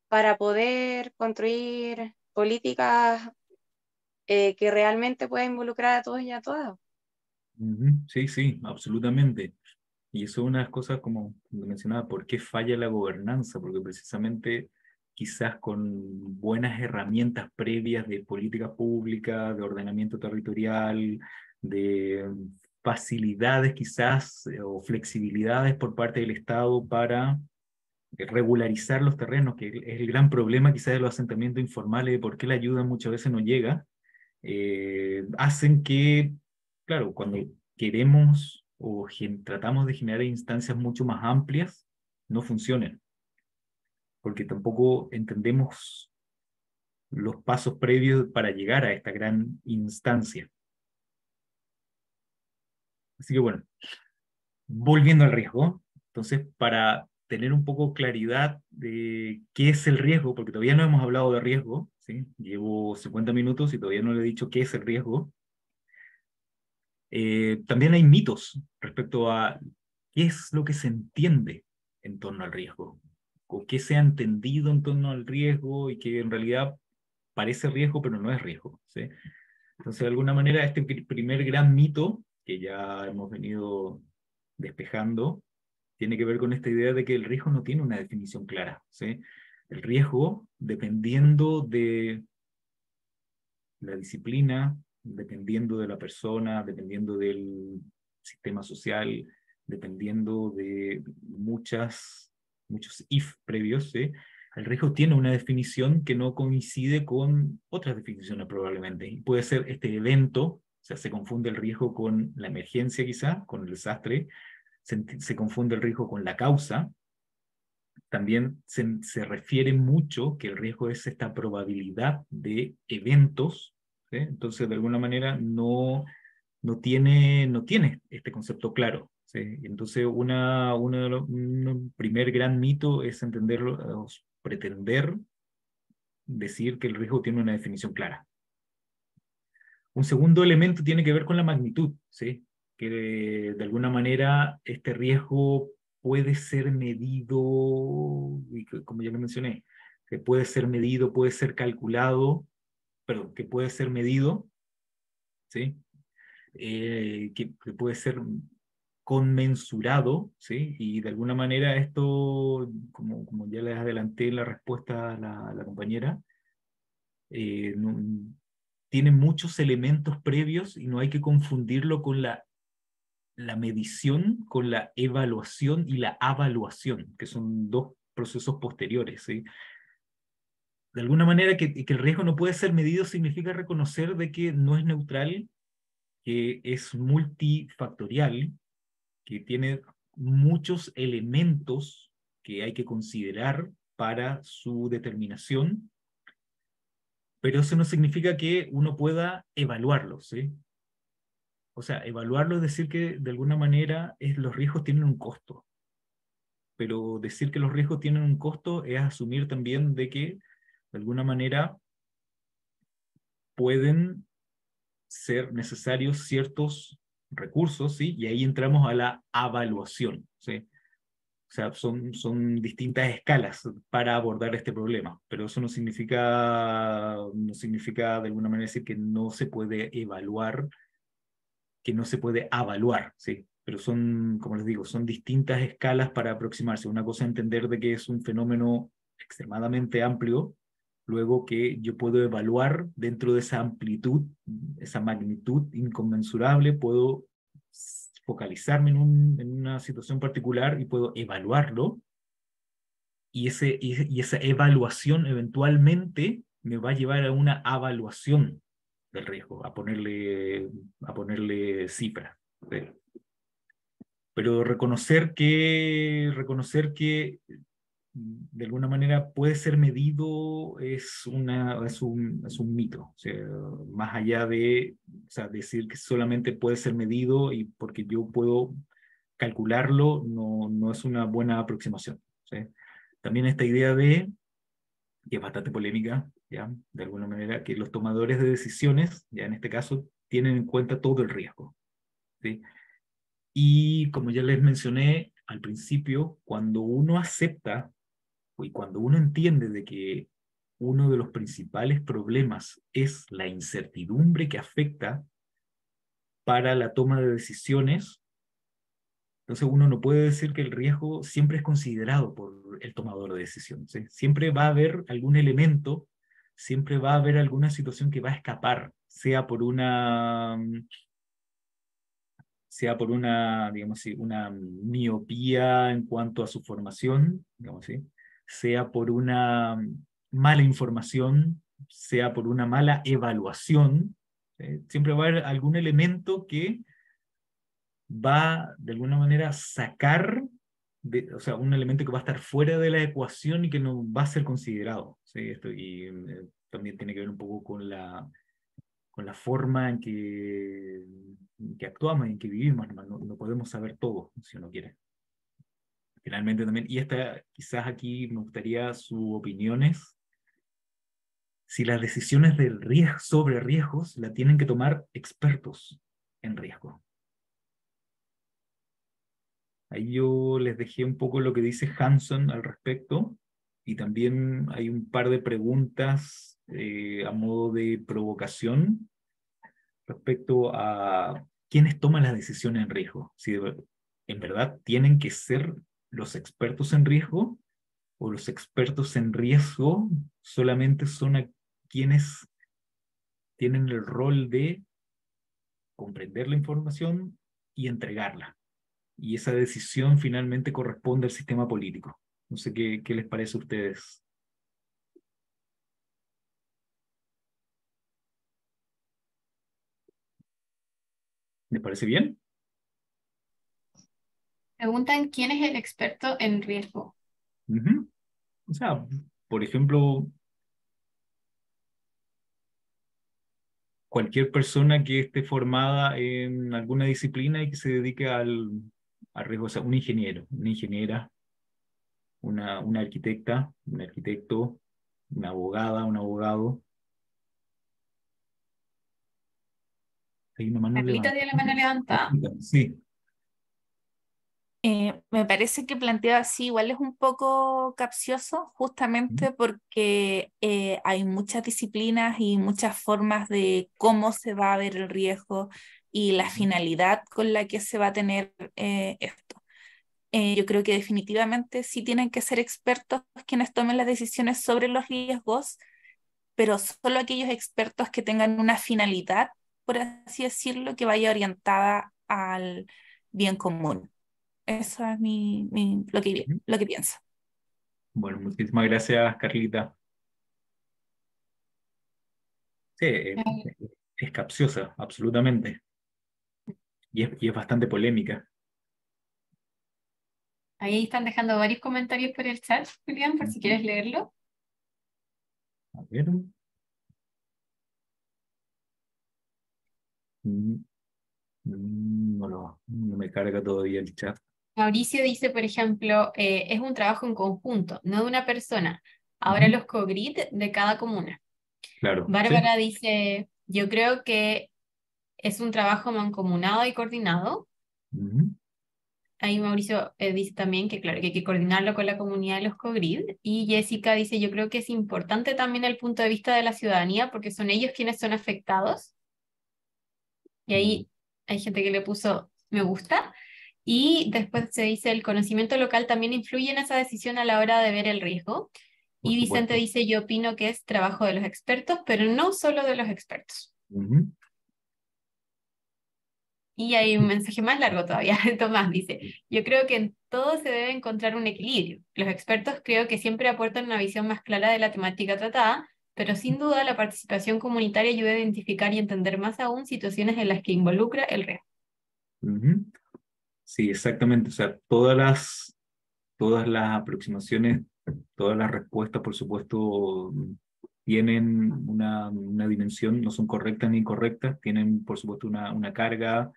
[SPEAKER 7] para poder construir políticas que realmente puedan involucrar a todos y a todas.
[SPEAKER 1] Sí, sí, absolutamente. Y eso es una de las cosas, como mencionaba, ¿por qué falla la gobernanza? Porque precisamente quizás con buenas herramientas previas de política pública, de ordenamiento territorial, de facilidades quizás o flexibilidades por parte del Estado para regularizar los terrenos, que es el gran problema quizás de los asentamientos informales, de por qué la ayuda muchas veces no llega, hacen que, claro, cuando queremos o tratamos de generar instancias mucho más amplias, no funcionen, porque tampoco entendemos los pasos previos para llegar a esta gran instancia. Así que bueno, volviendo al riesgo, entonces para tener un poco claridad de qué es el riesgo, porque todavía no hemos hablado de riesgo, ¿sí? Llevo 50 minutos y todavía no le he dicho qué es el riesgo. También hay mitos respecto a qué es lo que se entiende en torno al riesgo, o qué se ha entendido en torno al riesgo y que en realidad parece riesgo, pero no es riesgo, ¿sí? Entonces, de alguna manera, este primer gran mito que ya hemos venido despejando tiene que ver con esta idea de que el riesgo no tiene una definición clara, ¿sí? El riesgo, dependiendo de la disciplina, dependiendo de la persona, dependiendo del sistema social, dependiendo de muchos if previos, ¿sí? El riesgo tiene una definición que no coincide con otras definiciones probablemente. Y puede ser este evento, o sea, se confunde el riesgo con la emergencia quizá, con el desastre, se confunde el riesgo con la causa. También se refiere mucho que el riesgo es esta probabilidad de eventos, ¿sí? Entonces, de alguna manera, no tiene este concepto claro, ¿sí? Entonces, un primer gran mito es entenderlo, pretender decir que el riesgo tiene una definición clara. Un segundo elemento tiene que ver con la magnitud, ¿sí? Que de alguna manera este riesgo puede ser medido, y como ya lo mencioné, que puede ser medido, puede ser calculado, perdón, que puede ser medido, ¿sí? Que puede ser conmensurado, ¿sí? Y de alguna manera esto, como ya les adelanté en la respuesta a la compañera, tiene muchos elementos previos y no hay que confundirlo con la medición, con la evaluación y la avaluación, que son dos procesos posteriores, ¿sí? De alguna manera que el riesgo no puede ser medido significa reconocer de que no es neutral, que es multifactorial, que tiene muchos elementos que hay que considerar para su determinación, pero eso no significa que uno pueda evaluarlo, ¿sí? O sea, evaluarlo es decir que de alguna manera los riesgos tienen un costo, pero decir que los riesgos tienen un costo es asumir también de que de alguna manera pueden ser necesarios ciertos recursos, ¿sí? Y ahí entramos a la evaluación, ¿sí? O sea, son distintas escalas para abordar este problema, pero eso no significa de alguna manera decir que no se puede evaluar, que no se puede avaluar, ¿sí? Pero son, como les digo, son distintas escalas para aproximarse. Una cosa es entender de que es un fenómeno extremadamente amplio, luego que yo puedo evaluar dentro de esa amplitud, esa magnitud inconmensurable, puedo focalizarme en una situación particular y puedo evaluarlo, y esa evaluación eventualmente me va a llevar a una evaluación del riesgo, a ponerle cifra. ¿Sí? Pero reconocer que de alguna manera puede ser medido es un mito. O sea, más allá de, o sea, decir que solamente puede ser medido y porque yo puedo calcularlo, no es una buena aproximación. ¿Sí? También esta idea que es bastante polémica, ¿ya? De alguna manera, que los tomadores de decisiones, ya en este caso, tienen en cuenta todo el riesgo, ¿sí? Y como ya les mencioné al principio, cuando uno acepta y cuando uno entiende de que uno de los principales problemas es la incertidumbre que afecta para la toma de decisiones, entonces uno no puede decir que el riesgo siempre es considerado por el tomador de decisiones, ¿sí? Siempre va a haber algún elemento, siempre va a haber alguna situación que va a escapar, sea por una, digamos así, una miopía en cuanto a su formación, digamos así, sea por una mala información, sea por una mala evaluación, siempre va a haber algún elemento que va de alguna manera a sacar, o sea, un elemento que va a estar fuera de la ecuación y que no va a ser considerado. ¿Sí? También tiene que ver un poco con la forma en que actuamos, en que vivimos. No podemos saber todo, si uno quiere. Finalmente también, y quizás aquí me gustaría sus opiniones, si las decisiones sobre riesgos la tienen que tomar expertos en riesgo. Ahí yo les dejé un poco lo que dice Hanson al respecto, y también hay un par de preguntas a modo de provocación respecto a quiénes toman las decisiones en riesgo. Si en verdad tienen que ser los expertos en riesgo, o los expertos en riesgo solamente son a quienes tienen el rol de comprender la información y entregarla. Y esa decisión finalmente corresponde al sistema político. No sé qué les parece a ustedes. ¿Les parece bien?
[SPEAKER 3] Preguntan quién es el experto en riesgo.
[SPEAKER 1] Ujú. O sea, por ejemplo, cualquier persona que esté formada en alguna disciplina y que se dedique a riesgo, o sea, un ingeniero, una ingeniera, una arquitecta, un arquitecto, una abogada, un abogado. Hay una mano
[SPEAKER 3] Carlita tiene la mano levantada.
[SPEAKER 1] Sí.
[SPEAKER 6] Me parece que plantea así, igual es un poco capcioso, justamente porque hay muchas disciplinas y muchas formas de cómo se va a ver el riesgo y la finalidad con la que se va a tener esto. Yo creo que definitivamente sí tienen que ser expertos quienes tomen las decisiones sobre los riesgos, pero solo aquellos expertos que tengan una finalidad, por así decirlo, que vaya orientada al bien común. Eso es lo que pienso.
[SPEAKER 1] Bueno, muchísimas gracias, Carlita. Sí, es capciosa, absolutamente. Y es bastante polémica.
[SPEAKER 3] Ahí están dejando varios comentarios por el chat, Julián, por si quieres leerlo.
[SPEAKER 1] A ver. Mm, no me carga todavía el chat.
[SPEAKER 3] Mauricio dice, por ejemplo, es un trabajo en conjunto, no de una persona. Ahora
[SPEAKER 1] Ujú,
[SPEAKER 3] los COGRID de cada comuna.
[SPEAKER 1] claro, sí.
[SPEAKER 3] Bárbara dice, yo creo que es un trabajo mancomunado y coordinado.
[SPEAKER 1] Ujú,
[SPEAKER 3] Ahí Mauricio dice también que, claro, que hay que coordinarlo con la comunidad de los COGRID. Y Jessica dice, yo creo que es importante también el punto de vista de la ciudadanía porque son ellos quienes son afectados. Y
[SPEAKER 1] mm,
[SPEAKER 3] ahí hay gente que le puso me gusta. Y después se dice, el conocimiento local también influye en esa decisión a la hora de ver el riesgo.
[SPEAKER 1] por
[SPEAKER 3] Y Vicente
[SPEAKER 1] supuesto.
[SPEAKER 3] dice, yo opino que es trabajo de los expertos, pero no solo de los expertos.
[SPEAKER 1] Ujú,
[SPEAKER 3] Y hay un mensaje más largo todavía. Tomás dice, yo creo que en todo se debe encontrar un equilibrio. Los expertos creo que siempre aportan una visión más clara de la temática tratada, pero sin duda la participación comunitaria ayuda a identificar y entender más aún situaciones en las que involucra el riesgo.
[SPEAKER 1] ujú. Sí, exactamente. O sea, todas las aproximaciones, todas las respuestas, por supuesto, tienen una dimensión, no son correctas ni incorrectas, tienen, por supuesto, una carga,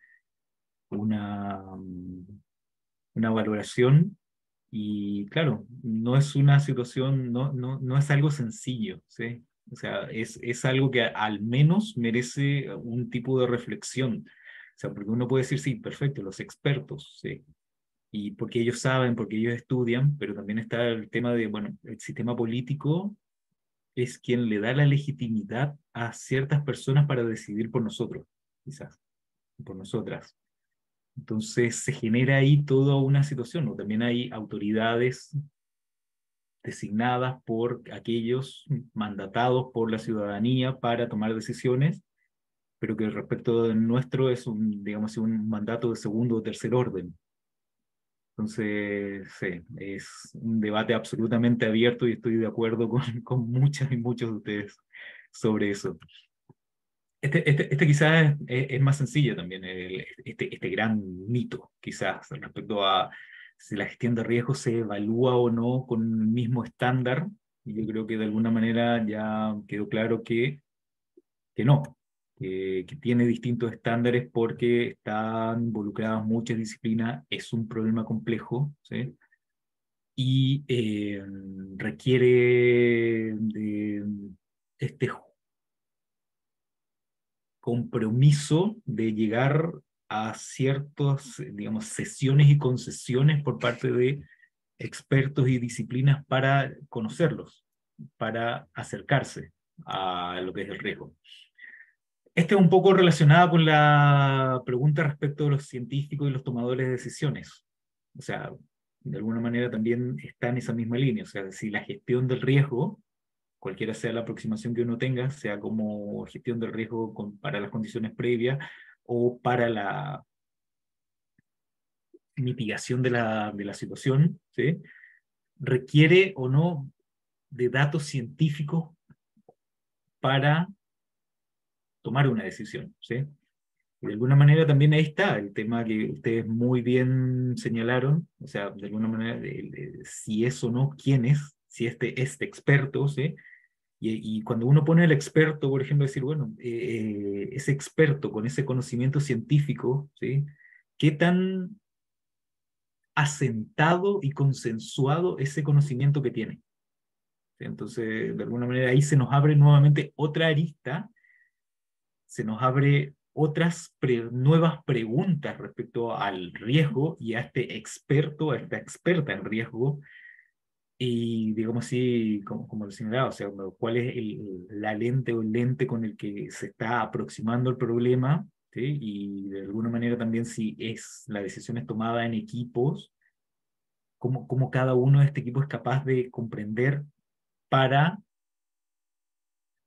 [SPEAKER 1] una, una valoración, y claro, no es una situación, no es algo sencillo, ¿sí? O sea, es algo que al menos merece un tipo de reflexión. O sea, porque uno puede decir, sí, perfecto, los expertos, ¿sí? Y porque ellos saben, porque ellos estudian, pero también está el tema de, bueno, el sistema político es quien le da la legitimidad a ciertas personas para decidir por nosotros, quizás, por nosotras. Entonces se genera ahí toda una situación, ¿no? También hay autoridades designadas por aquellos mandatados por la ciudadanía para tomar decisiones, pero que respecto de nuestro es un, digamos, un mandato de segundo o tercer orden. Entonces, sí, es un debate absolutamente abierto y estoy de acuerdo con muchas y muchos de ustedes sobre eso. Este quizás es más sencillo también, este gran mito, quizás, respecto a si la gestión de riesgo se evalúa o no con el mismo estándar. Y yo creo que de alguna manera ya quedó claro que no, que tiene distintos estándares porque están involucradas muchas disciplinas, es un problema complejo, ¿sí? Y requiere de este compromiso de llegar a ciertas, digamos, sesiones y concesiones por parte de expertos y disciplinas para conocerlos, para acercarse a lo que es el riesgo. Este es un poco relacionado con la pregunta respecto de los científicos y los tomadores de decisiones. O sea, de alguna manera también está en esa misma línea. O sea, si la gestión del riesgo, cualquiera sea la aproximación que uno tenga, sea como gestión del riesgo para las condiciones previas o para la mitigación de la situación, ¿sí? Requiere o no de datos científicos para tomar una decisión, ¿sí? Y de alguna manera también ahí está el tema que ustedes muy bien señalaron, o sea, de alguna manera, si es o no, quién es, si este experto, ¿sí? Y cuando uno pone al experto, por ejemplo, decir, bueno, ese experto con ese conocimiento científico, ¿sí? ¿Qué tan asentado y consensuado ese conocimiento que tiene. Entonces, de alguna manera ahí se nos abre nuevamente otra arista, se nos abre otras nuevas preguntas respecto al riesgo y a este experto, a esta experta en riesgo, y digamos así, como lo señalaba, o sea, cuál es la lente o el lente con el que se está aproximando el problema, ¿sí? Y de alguna manera también si la decisión es tomada en equipos, cómo cada uno de este equipo es capaz de comprender para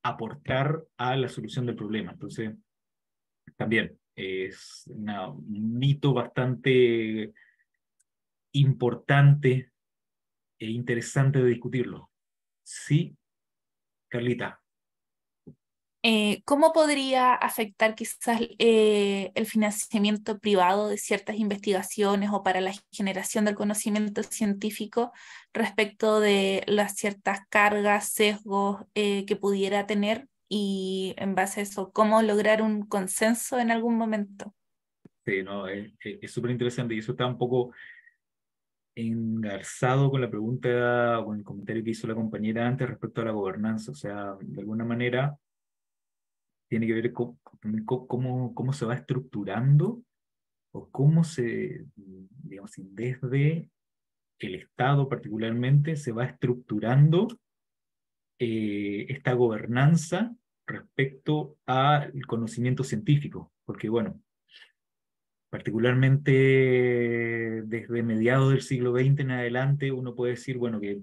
[SPEAKER 1] aportar a la solución del problema. Entonces, también es un mito bastante importante e interesante de discutirlo. Sí, Carlita.
[SPEAKER 6] ¿Cómo podría afectar quizás el financiamiento privado de ciertas investigaciones o para la generación del conocimiento científico respecto de las ciertas cargas, sesgos que pudiera tener y en base a eso, cómo lograr un consenso en algún momento?
[SPEAKER 1] Sí, no, es súper interesante y eso está un poco engarzado con la pregunta o con el comentario que hizo la compañera antes respecto a la gobernanza. O sea, de alguna manera tiene que ver con cómo se va estructurando o cómo se, digamos, desde el Estado particularmente se va estructurando esta gobernanza respecto al conocimiento científico. Porque, bueno, particularmente desde mediados del siglo XX en adelante, uno puede decir, bueno, que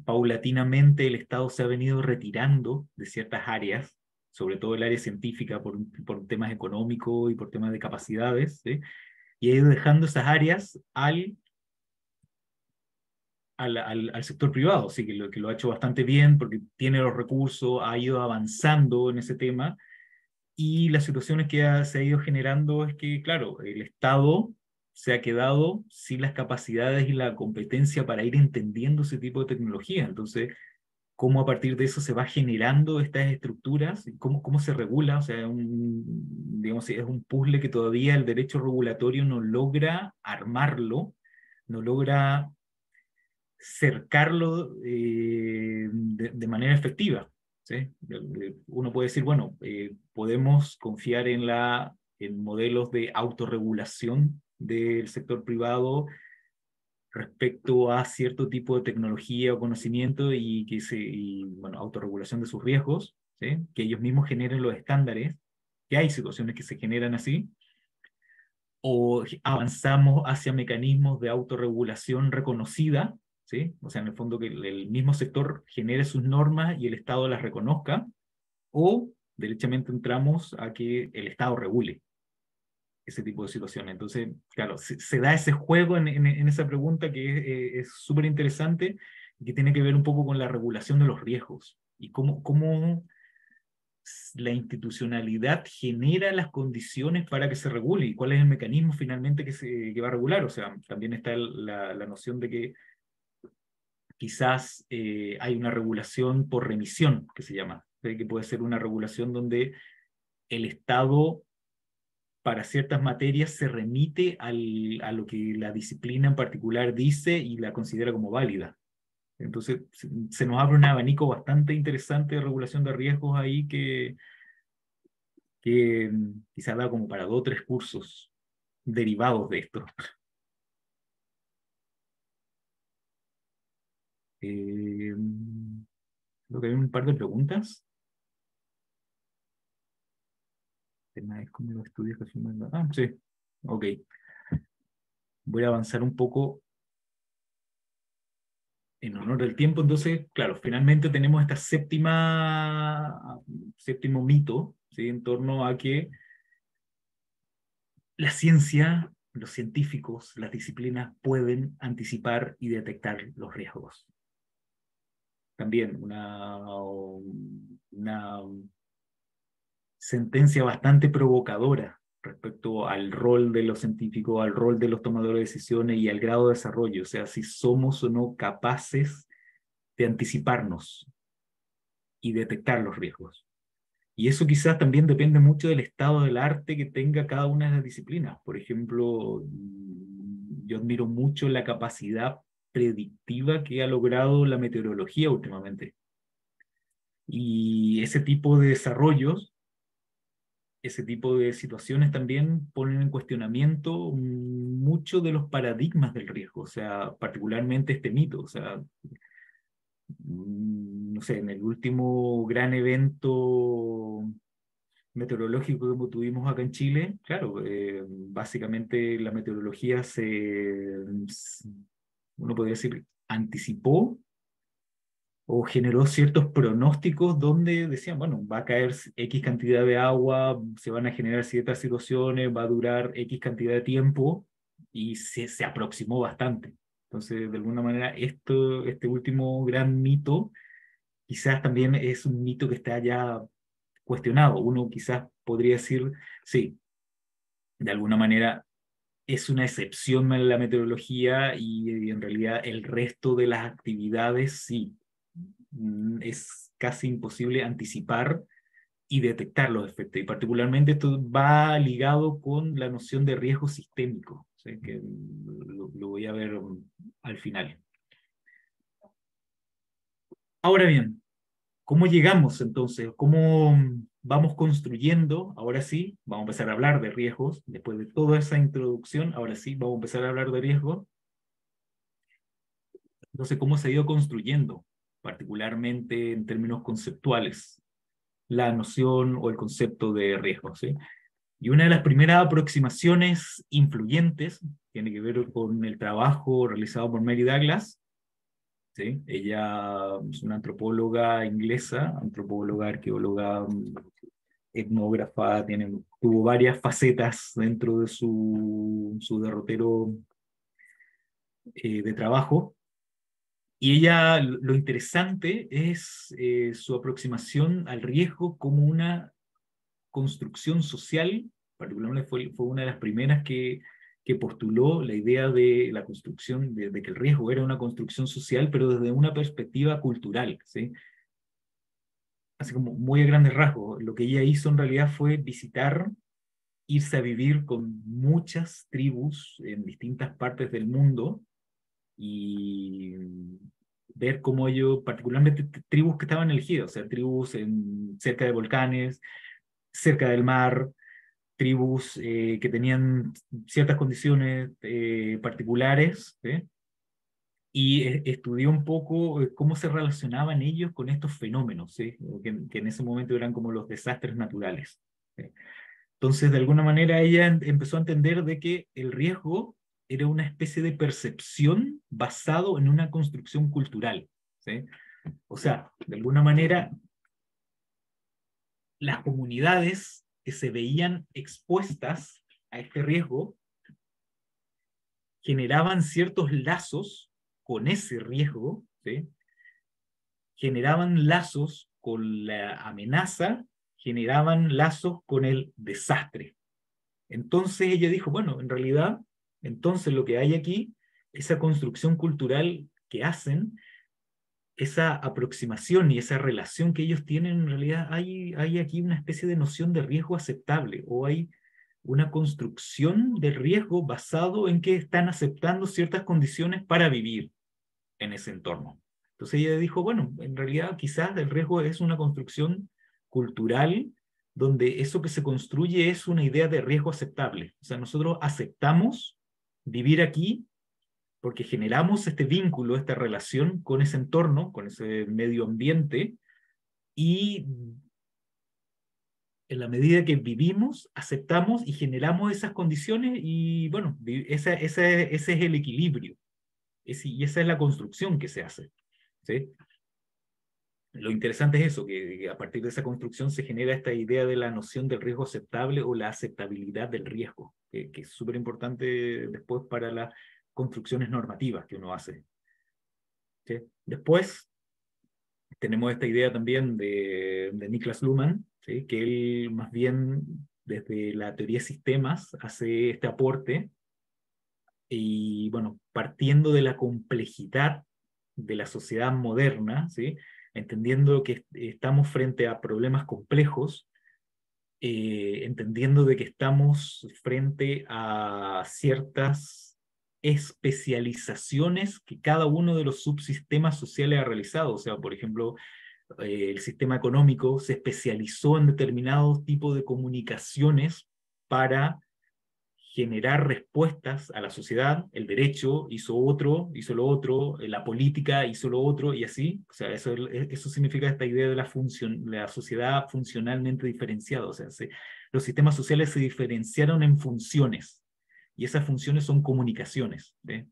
[SPEAKER 1] paulatinamente el Estado se ha venido retirando de ciertas áreas, sobre todo el área científica, por temas económicos y por temas de capacidades, ¿sí? Y ha ido dejando esas áreas al sector privado, sí, que lo ha hecho bastante bien porque tiene los recursos, ha ido avanzando en ese tema, y las situaciones que se ha ido generando es que, claro, el Estado se ha quedado sin las capacidades y la competencia para ir entendiendo ese tipo de tecnología. Entonces, ¿cómo a partir de eso se va generando estas estructuras? ¿Cómo se regula? O sea, digamos, es un puzzle que todavía el derecho regulatorio no logra armarlo, no logra cercarlo de manera efectiva. ¿Sí? Uno puede decir, bueno, podemos confiar en modelos de autorregulación del sector privado respecto a cierto tipo de tecnología o conocimiento bueno, autorregulación de sus riesgos, ¿sí? Que ellos mismos generen los estándares, que hay situaciones que se generan así, o avanzamos hacia mecanismos de autorregulación reconocida, ¿sí? O sea, en el fondo que el mismo sector genere sus normas y el Estado las reconozca, o derechamente entramos a que el Estado regule ese tipo de situaciones. Entonces, claro, se da ese juego en esa pregunta que es súper interesante y que tiene que ver un poco con la regulación de los riesgos y cómo la institucionalidad genera las condiciones para que se regule y cuál es el mecanismo finalmente que va a regular. O sea, también está la noción de que quizás hay una regulación por remisión, que se llama, que puede ser una regulación donde el Estado para ciertas materias se remite a lo que la disciplina en particular dice y la considera como válida. Entonces, se nos abre un abanico bastante interesante de regulación de riesgos ahí que quizás da como para 2 o 3 cursos derivados de esto. Creo que hay un par de preguntas. El tema es como los estudios que hacemos. Ah, sí, ok. Voy a avanzar un poco en honor del tiempo. Entonces, claro, finalmente tenemos esta séptimo mito, ¿sí? En torno a que la ciencia, los científicos, las disciplinas pueden anticipar y detectar los riesgos. También una sentencia bastante provocadora respecto al rol de los científicos, al rol de los tomadores de decisiones y al grado de desarrollo, o sea, si somos o no capaces de anticiparnos y detectar los riesgos. Y eso quizás también depende mucho del estado del arte que tenga cada una de las disciplinas. Por ejemplo, yo admiro mucho la capacidad predictiva que ha logrado la meteorología últimamente. Y ese tipo de desarrollos, ese tipo de situaciones también ponen en cuestionamiento mucho de los paradigmas del riesgo, o sea, particularmente este mito, o sea, no sé, en el último gran evento meteorológico que tuvimos acá en Chile, claro, básicamente la meteorología uno podría decir, anticipó o generó ciertos pronósticos donde decían, bueno, va a caer X cantidad de agua, se van a generar ciertas situaciones, va a durar X cantidad de tiempo, y se aproximó bastante. Entonces, de alguna manera, este último gran mito, quizás también es un mito que está ya cuestionado. Uno quizás podría decir, sí, de alguna manera es una excepción en la meteorología y en realidad el resto de las actividades sí, es casi imposible anticipar y detectar los efectos. Y particularmente esto va ligado con la noción de riesgo sistémico, ¿sí? Que lo voy a ver al final. Ahora bien, ¿cómo llegamos entonces? ¿Cómo vamos construyendo? Ahora sí, vamos a empezar a hablar de riesgos. Después de toda esa introducción, ahora sí, vamos a empezar a hablar de riesgos. Entonces, ¿cómo se ha ido construyendo, particularmente en términos conceptuales, la noción o el concepto de riesgo? ¿Sí? Y una de las primeras aproximaciones influyentes tiene que ver con el trabajo realizado por Mary Douglas. ¿Sí? Ella es una antropóloga inglesa, antropóloga, arqueóloga, etnógrafa, tuvo varias facetas dentro de su derrotero de trabajo. Y ella, lo interesante es su aproximación al riesgo como una construcción social. Particularmente fue una de las primeras que postuló la idea de la construcción, de que el riesgo era una construcción social, pero desde una perspectiva cultural, ¿sí? Así como muy a grandes rasgos. Lo que ella hizo en realidad fue visitar, irse a vivir con muchas tribus en distintas partes del mundo y ver cómo ellos, particularmente tribus que estaban elegidas, o sea, tribus cerca de volcanes, cerca del mar, tribus que tenían ciertas condiciones particulares, ¿sí? Y estudió un poco cómo se relacionaban ellos con estos fenómenos, ¿sí? Que en ese momento eran como los desastres naturales, ¿sí? Entonces, de alguna manera, ella empezó a entender de que el riesgo era una especie de percepción basado en una construcción cultural, ¿sí? O sea, de alguna manera, las comunidades que se veían expuestas a este riesgo generaban ciertos lazos con ese riesgo, ¿sí? Generaban lazos con la amenaza, generaban lazos con el desastre. Entonces ella dijo, bueno, en realidad, entonces lo que hay aquí, esa construcción cultural que hacen, esa aproximación y esa relación que ellos tienen, en realidad hay aquí una especie de noción de riesgo aceptable, o hay una construcción de riesgo basado en que están aceptando ciertas condiciones para vivir en ese entorno. Entonces ella dijo, bueno, en realidad quizás el riesgo es una construcción cultural donde eso que se construye es una idea de riesgo aceptable. O sea, nosotros aceptamos vivir aquí porque generamos este vínculo, esta relación con ese entorno, con ese medio ambiente, y en la medida que vivimos, aceptamos y generamos esas condiciones, y bueno, ese es el equilibrio, y esa es la construcción que se hace, ¿sí? Lo interesante es eso, que a partir de esa construcción se genera esta idea de la noción del riesgo aceptable o la aceptabilidad del riesgo, que es súper importante después para las construcciones normativas que uno hace, ¿sí? Después tenemos esta idea también de Niklas Luhmann, ¿sí? Que él más bien desde la teoría de sistemas hace este aporte, y bueno, partiendo de la complejidad de la sociedad moderna, ¿sí? Entendiendo que estamos frente a problemas complejos, entendiendo de que estamos frente a ciertas especializaciones que cada uno de los subsistemas sociales ha realizado. O sea, por ejemplo, el sistema económico se especializó en determinados tipos de comunicaciones para generar respuestas a la sociedad. El derecho hizo lo otro, la política hizo lo otro, y así. O sea, eso significa esta idea de la sociedad funcionalmente diferenciada. O sea, los sistemas sociales se diferenciaron en funciones, y esas funciones son comunicaciones, ¿sí?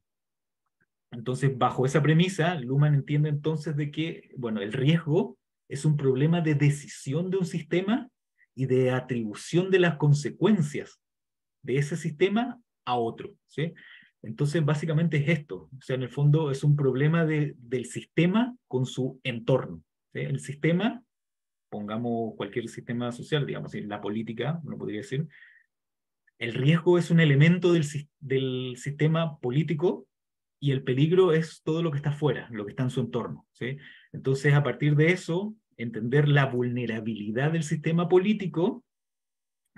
[SPEAKER 1] Entonces, bajo esa premisa, Luhmann entiende entonces de que, bueno, el riesgo es un problema de decisión de un sistema y de atribución de las consecuencias de ese sistema a otro, ¿sí? Entonces, básicamente es esto. O sea, en el fondo es un problema del sistema con su entorno, ¿sí? El sistema, pongamos cualquier sistema social, digamos, la política, uno podría decir, el riesgo es un elemento del sistema político, y el peligro es todo lo que está afuera, lo que está en su entorno, ¿sí? Entonces, a partir de eso, entender la vulnerabilidad del sistema político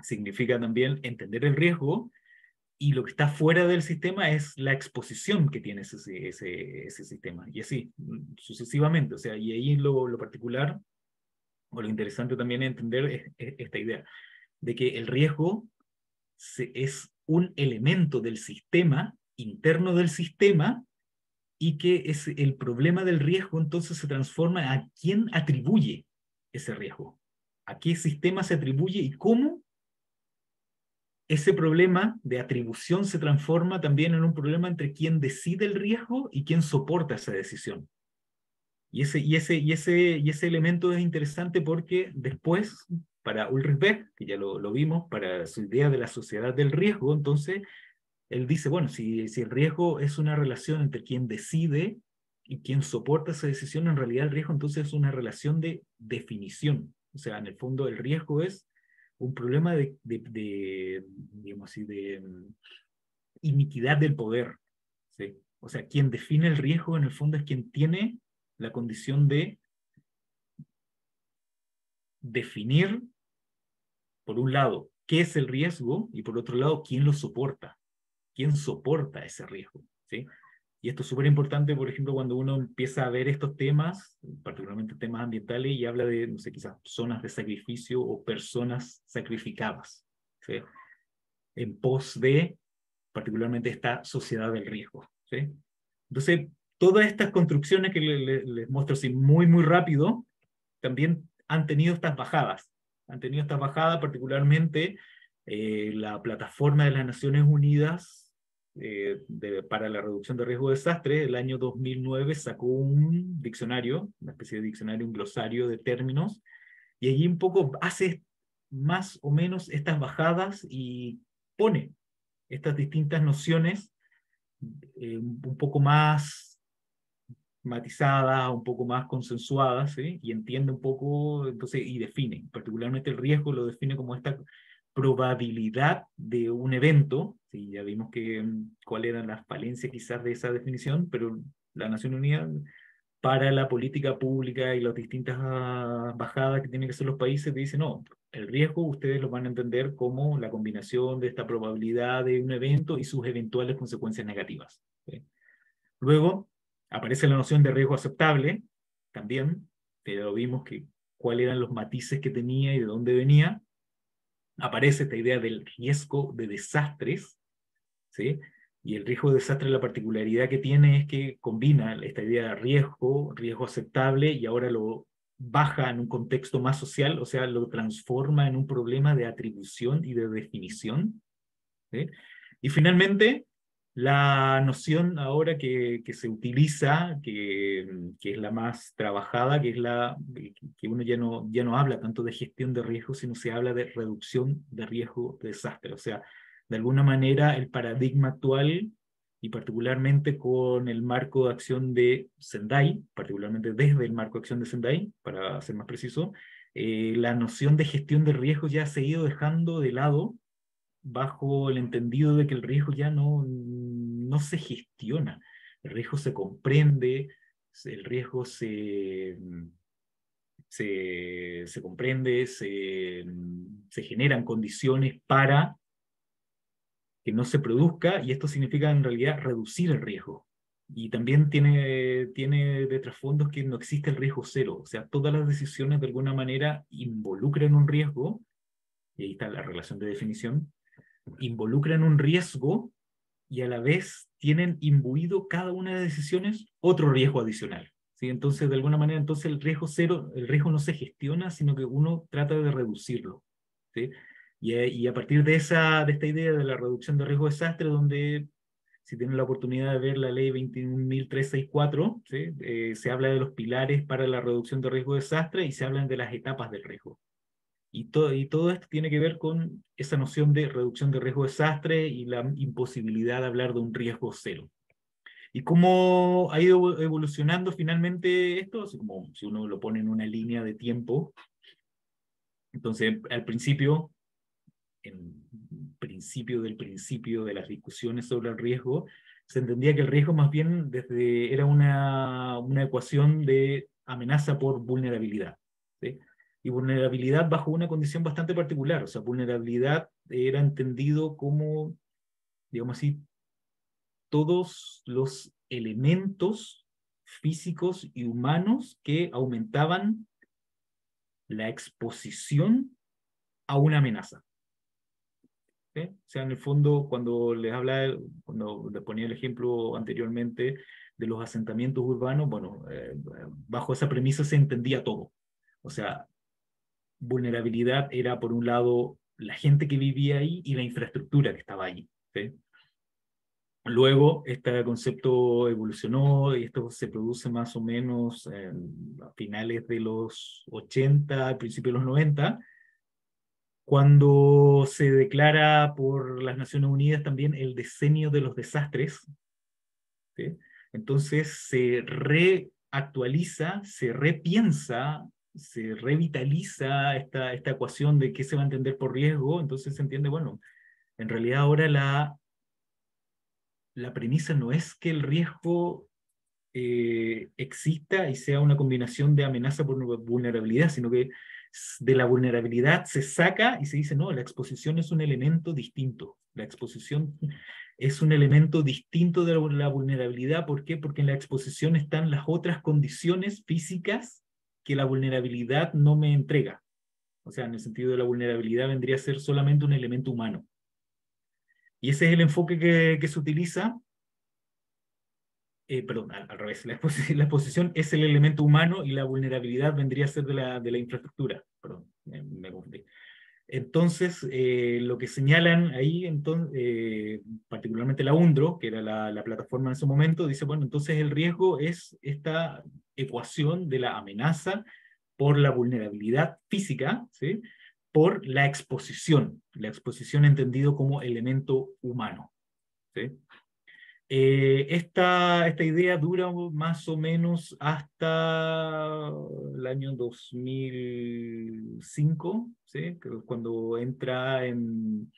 [SPEAKER 1] significa también entender el riesgo, y lo que está fuera del sistema es la exposición que tiene ese sistema, y así, sucesivamente. O sea, y ahí lo particular, o lo interesante también es entender esta idea, de que el riesgo es un elemento del sistema, interno del sistema, y que es el problema del riesgo entonces se transforma a quién atribuye ese riesgo, a qué sistema se atribuye, y cómo ese problema de atribución se transforma también en un problema entre quién decide el riesgo y quién soporta esa decisión. Y ese elemento es interesante porque después, para Ulrich Beck, que ya lo vimos, para su idea de la sociedad del riesgo, entonces, él dice, bueno, si el riesgo es una relación entre quien decide y quien soporta esa decisión, en realidad el riesgo entonces es una relación de definición. O sea, en el fondo el riesgo es un problema digamos así, de iniquidad del poder, ¿sí? O sea, quien define el riesgo en el fondo es quien tiene la condición de definir, por un lado, qué es el riesgo, y por otro lado, quién lo soporta. ¿Quién soporta ese riesgo? ¿Sí? Y esto es súper importante, por ejemplo, cuando uno empieza a ver estos temas, particularmente temas ambientales, y habla de, no sé, quizás zonas de sacrificio o personas sacrificadas, ¿sí? En pos de, particularmente, esta sociedad del riesgo, ¿sí? Entonces, todas estas construcciones que les muestro así muy, muy rápido, también han tenido estas bajadas. Han tenido estas bajadas, particularmente la plataforma de las Naciones Unidas para la reducción de riesgo de desastre, el año 2009 sacó un diccionario, una especie de diccionario, un glosario de términos, y allí un poco hace más o menos estas bajadas y pone estas distintas nociones un poco más matizadas, un poco más consensuadas, ¿sí? Y entiende un poco, entonces, y define, particularmente el riesgo lo define como esta probabilidad de un evento, ¿sí? Ya vimos cuáles eran las falencias quizás de esa definición, pero la Nación Unida, para la política pública y las distintas bajadas que tienen que hacer los países, te dice, no, el riesgo ustedes lo van a entender como la combinación de esta probabilidad de un evento y sus eventuales consecuencias negativas, ¿sí? Luego aparece la noción de riesgo aceptable, también, que ya lo vimos, cuáles eran los matices que tenía y de dónde venía. Aparece esta idea del riesgo de desastres, ¿sí? Y el riesgo de desastre, la particularidad que tiene es que combina esta idea de riesgo aceptable, y ahora lo baja en un contexto más social, o sea, lo transforma en un problema de atribución y de definición, ¿sí? Y finalmente, la noción ahora que se utiliza, que es la más trabajada, que es que uno ya no habla tanto de gestión de riesgo, sino se habla de reducción de riesgo de desastre. O sea, de alguna manera el paradigma actual, y particularmente con el marco de acción de Sendai, particularmente desde el marco de acción de Sendai, para ser más preciso, la noción de gestión de riesgo ya se ha ido dejando de lado, bajo el entendido de que el riesgo ya no se gestiona. El riesgo se comprende, el riesgo se comprende, se generan condiciones para que no se produzca, y esto significa en realidad reducir el riesgo. Y también tiene de trasfondos que no existe el riesgo cero, o sea, todas las decisiones de alguna manera involucran un riesgo, y ahí está la relación de definición, involucran un riesgo y a la vez tienen imbuido cada una de las decisiones otro riesgo adicional. ¿Sí? Entonces, de alguna manera, entonces el riesgo cero, el riesgo no se gestiona, sino que uno trata de reducirlo. ¿Sí? Y a partir de esta idea de la reducción de riesgo de desastre, donde, si tienen la oportunidad de ver la ley 21.364, ¿sí? Se habla de los pilares para la reducción de riesgo de desastre y se hablan de las etapas del riesgo. Y todo esto tiene que ver con esa noción de reducción de riesgo de desastre y la imposibilidad de hablar de un riesgo cero. ¿Y cómo ha ido evolucionando finalmente esto? Así como si uno lo pone en una línea de tiempo. Entonces, al principio, en principio de las discusiones sobre el riesgo, se entendía que el riesgo más bien era una ecuación de amenaza por vulnerabilidad. ¿Sí? Y vulnerabilidad bajo una condición bastante particular. O sea, vulnerabilidad era entendido como, digamos así, todos los elementos físicos y humanos que aumentaban la exposición a una amenaza. ¿Sí? O sea, en el fondo, cuando les ponía el ejemplo anteriormente de los asentamientos urbanos, bueno, bajo esa premisa se entendía todo. O sea, vulnerabilidad era, por un lado, la gente que vivía ahí y la infraestructura que estaba allí. ¿Sí? Luego, este concepto evolucionó y esto se produce más o menos a finales de los 80, al principio de los 90, cuando se declara por las Naciones Unidas también el decenio de los desastres. ¿Sí? Entonces se reactualiza, se repiensa, se revitaliza esta ecuación de qué se va a entender por riesgo. Entonces se entiende, bueno, en realidad ahora la premisa no es que el riesgo exista y sea una combinación de amenaza por vulnerabilidad, sino que de la vulnerabilidad se saca y se dice, no, la exposición es un elemento distinto. La exposición es un elemento distinto de la vulnerabilidad. ¿Por qué? Porque en la exposición están las otras condiciones físicas que la vulnerabilidad no me entrega. O sea, en el sentido de la vulnerabilidad vendría a ser solamente un elemento humano. Y ese es el enfoque que se utiliza. Perdón, al revés, la exposición es el elemento humano y la vulnerabilidad vendría a ser de la infraestructura. Perdón, me confundí. Entonces, lo que señalan ahí, particularmente la UNDRO, que era la plataforma en ese momento, dice, bueno, entonces el riesgo es esta ecuación de la amenaza por la vulnerabilidad física, ¿sí? Por la exposición entendido como elemento humano. ¿Sí? Esta idea dura más o menos hasta el año 2005, ¿sí? Que es cuando entra en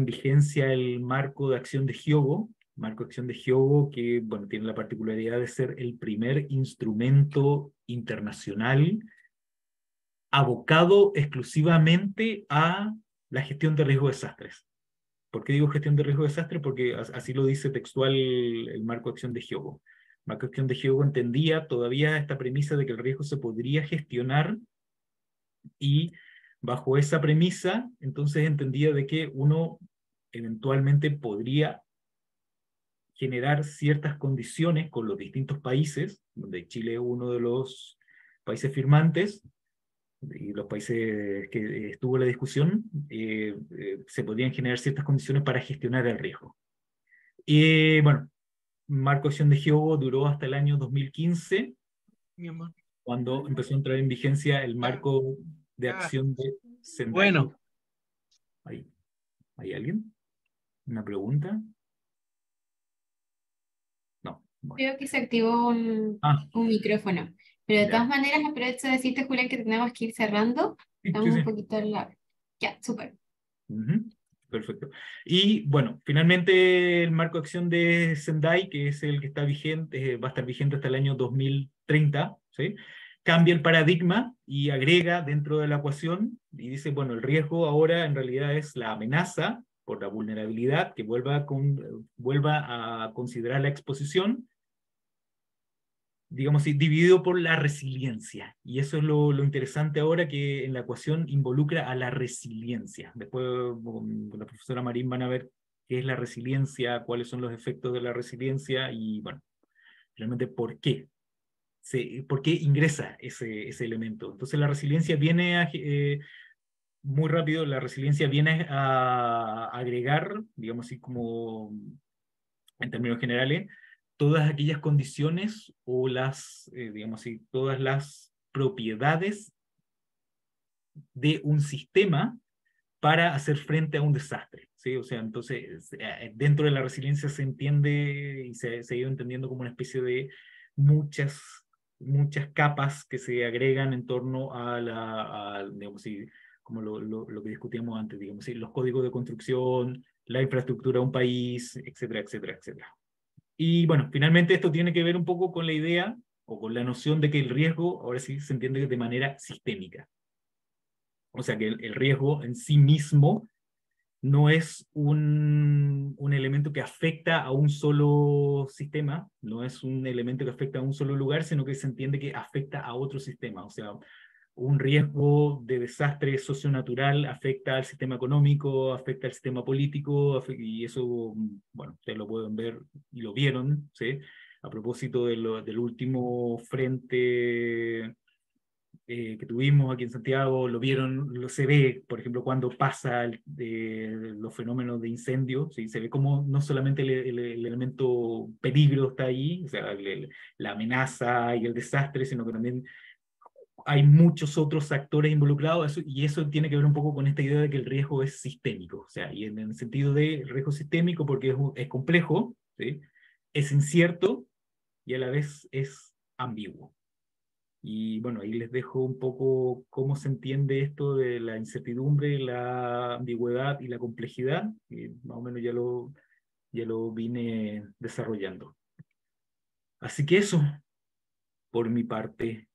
[SPEAKER 1] vigencia el marco de acción de Hyogo, que bueno, tiene la particularidad de ser el primer instrumento internacional abocado exclusivamente a la gestión de riesgo de desastres. ¿Por qué digo gestión de riesgo de desastre? Porque así lo dice textual el marco de acción de Hyogo. El marco de acción de Hyogo entendía todavía esta premisa de que el riesgo se podría gestionar, y bajo esa premisa entonces entendía de que uno eventualmente podría generar ciertas condiciones con los distintos países, donde Chile es uno de los países firmantes, y los países que estuvo la discusión, se podrían generar ciertas condiciones para gestionar el riesgo. Y bueno, marco de acción de Hyogo duró hasta el año 2015, cuando empezó a entrar en vigencia el marco de acción de Sendai.
[SPEAKER 8] Bueno.
[SPEAKER 1] ¿Hay alguien? ¿Una pregunta? No. Bueno.
[SPEAKER 3] Creo que se activó un micrófono. Pero de todas maneras, aprovecho de decirte, Julián, que tenemos que ir cerrando. Estamos un poquito en la... Ya, súper.
[SPEAKER 1] Perfecto. Y bueno, finalmente el marco de acción de Sendai, que es el que está vigente, va a estar vigente hasta el año 2030, ¿sí? Cambia el paradigma y agrega dentro de la ecuación, y dice, bueno, el riesgo ahora en realidad es la amenaza por la vulnerabilidad, que vuelva a considerar la exposición, digamos así, dividido por la resiliencia. Y eso es lo interesante ahora, que en la ecuación involucra a la resiliencia. Después con la profesora Marín van a ver qué es la resiliencia, cuáles son los efectos de la resiliencia y, bueno, realmente por qué. ¿Por qué ingresa ese elemento? Entonces la resiliencia viene a, muy rápido, la resiliencia viene a agregar, digamos así como en términos generales, todas aquellas condiciones o digamos así, todas las propiedades de un sistema para hacer frente a un desastre, ¿sí? O sea, entonces, dentro de la resiliencia se entiende y se ha ido entendiendo como una especie de muchas capas que se agregan en torno digamos así, como lo que discutíamos antes, digamos así, los códigos de construcción, la infraestructura de un país, etcétera, etcétera, etcétera. Y bueno, finalmente esto tiene que ver un poco con la idea o con la noción de que el riesgo, ahora sí se entiende de manera sistémica. O sea que el riesgo en sí mismo no es un elemento que afecta a un solo sistema, no es un elemento que afecta a un solo lugar, sino que se entiende que afecta a otro sistema. O sea, un riesgo de desastre socionatural afecta al sistema económico, afecta al sistema político, y eso, bueno, ustedes lo pueden ver y lo vieron, ¿sí? A propósito del último frente que tuvimos aquí en Santiago, lo vieron, se ve, por ejemplo, cuando pasa los fenómenos de incendio, ¿sí? Se ve como no solamente el elemento peligro está ahí, o sea, la amenaza y el desastre, sino que también hay muchos otros actores involucrados, y eso tiene que ver un poco con esta idea de que el riesgo es sistémico, o sea, y en el sentido de riesgo sistémico porque es complejo, ¿sí? Es incierto y a la vez es ambiguo. Y bueno, ahí les dejo un poco cómo se entiende esto de la incertidumbre, la ambigüedad y la complejidad, y más o menos ya lo vine desarrollando. Así que eso, por mi parte.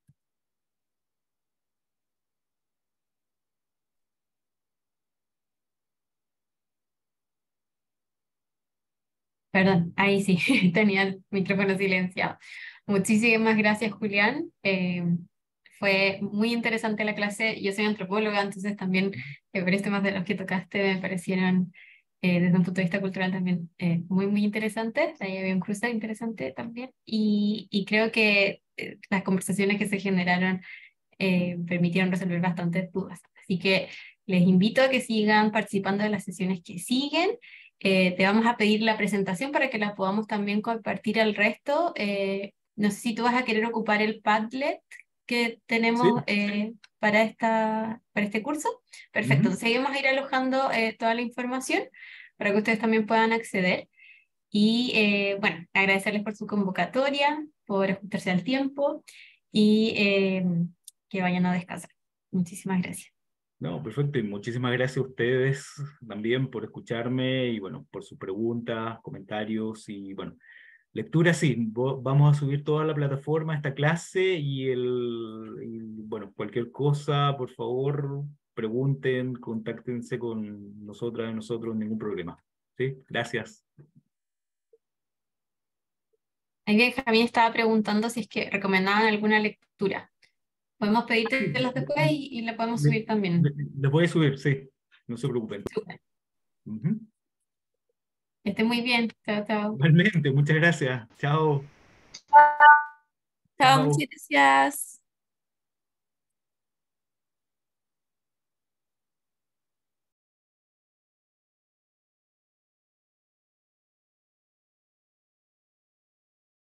[SPEAKER 3] Perdón, ahí sí, tenía el micrófono silenciado. Muchísimas gracias, Julián. Fue muy interesante la clase. Yo soy antropóloga, entonces también varios temas de los que tocaste me parecieron, desde un punto de vista cultural también, muy, muy interesantes. Ahí había un cruce interesante también. Y creo que las conversaciones que se generaron permitieron resolver bastantes dudas. Así que les invito a que sigan participando de las sesiones que siguen. Te vamos a pedir la presentación para que la podamos también compartir al resto. No sé si tú vas a querer ocupar el Padlet que tenemos para este curso. Perfecto, entonces ahí vamos a ir alojando toda la información para que ustedes también puedan acceder. Y bueno, agradecerles por su convocatoria, por ajustarse al tiempo y que vayan a descansar. Muchísimas gracias.
[SPEAKER 1] No, perfecto, y muchísimas gracias a ustedes también por escucharme y bueno, por sus preguntas, comentarios y bueno, lectura sí, vamos a subir toda la plataforma, esta clase y bueno, cualquier cosa, por favor, pregunten, contáctense con nosotras y nosotros, ningún problema. ¿Sí? Gracias.
[SPEAKER 3] Ahí Benjamín estaba preguntando si es que recomendaban alguna lectura. Podemos pedírtelos después y la podemos subir también.
[SPEAKER 1] Les voy a subir, sí, no se preocupen.
[SPEAKER 3] Súper.
[SPEAKER 1] Uh-huh.
[SPEAKER 3] Que esté muy bien. Chao, chao.
[SPEAKER 1] Igualmente, muchas gracias. Chao.
[SPEAKER 6] Chao, muchas gracias.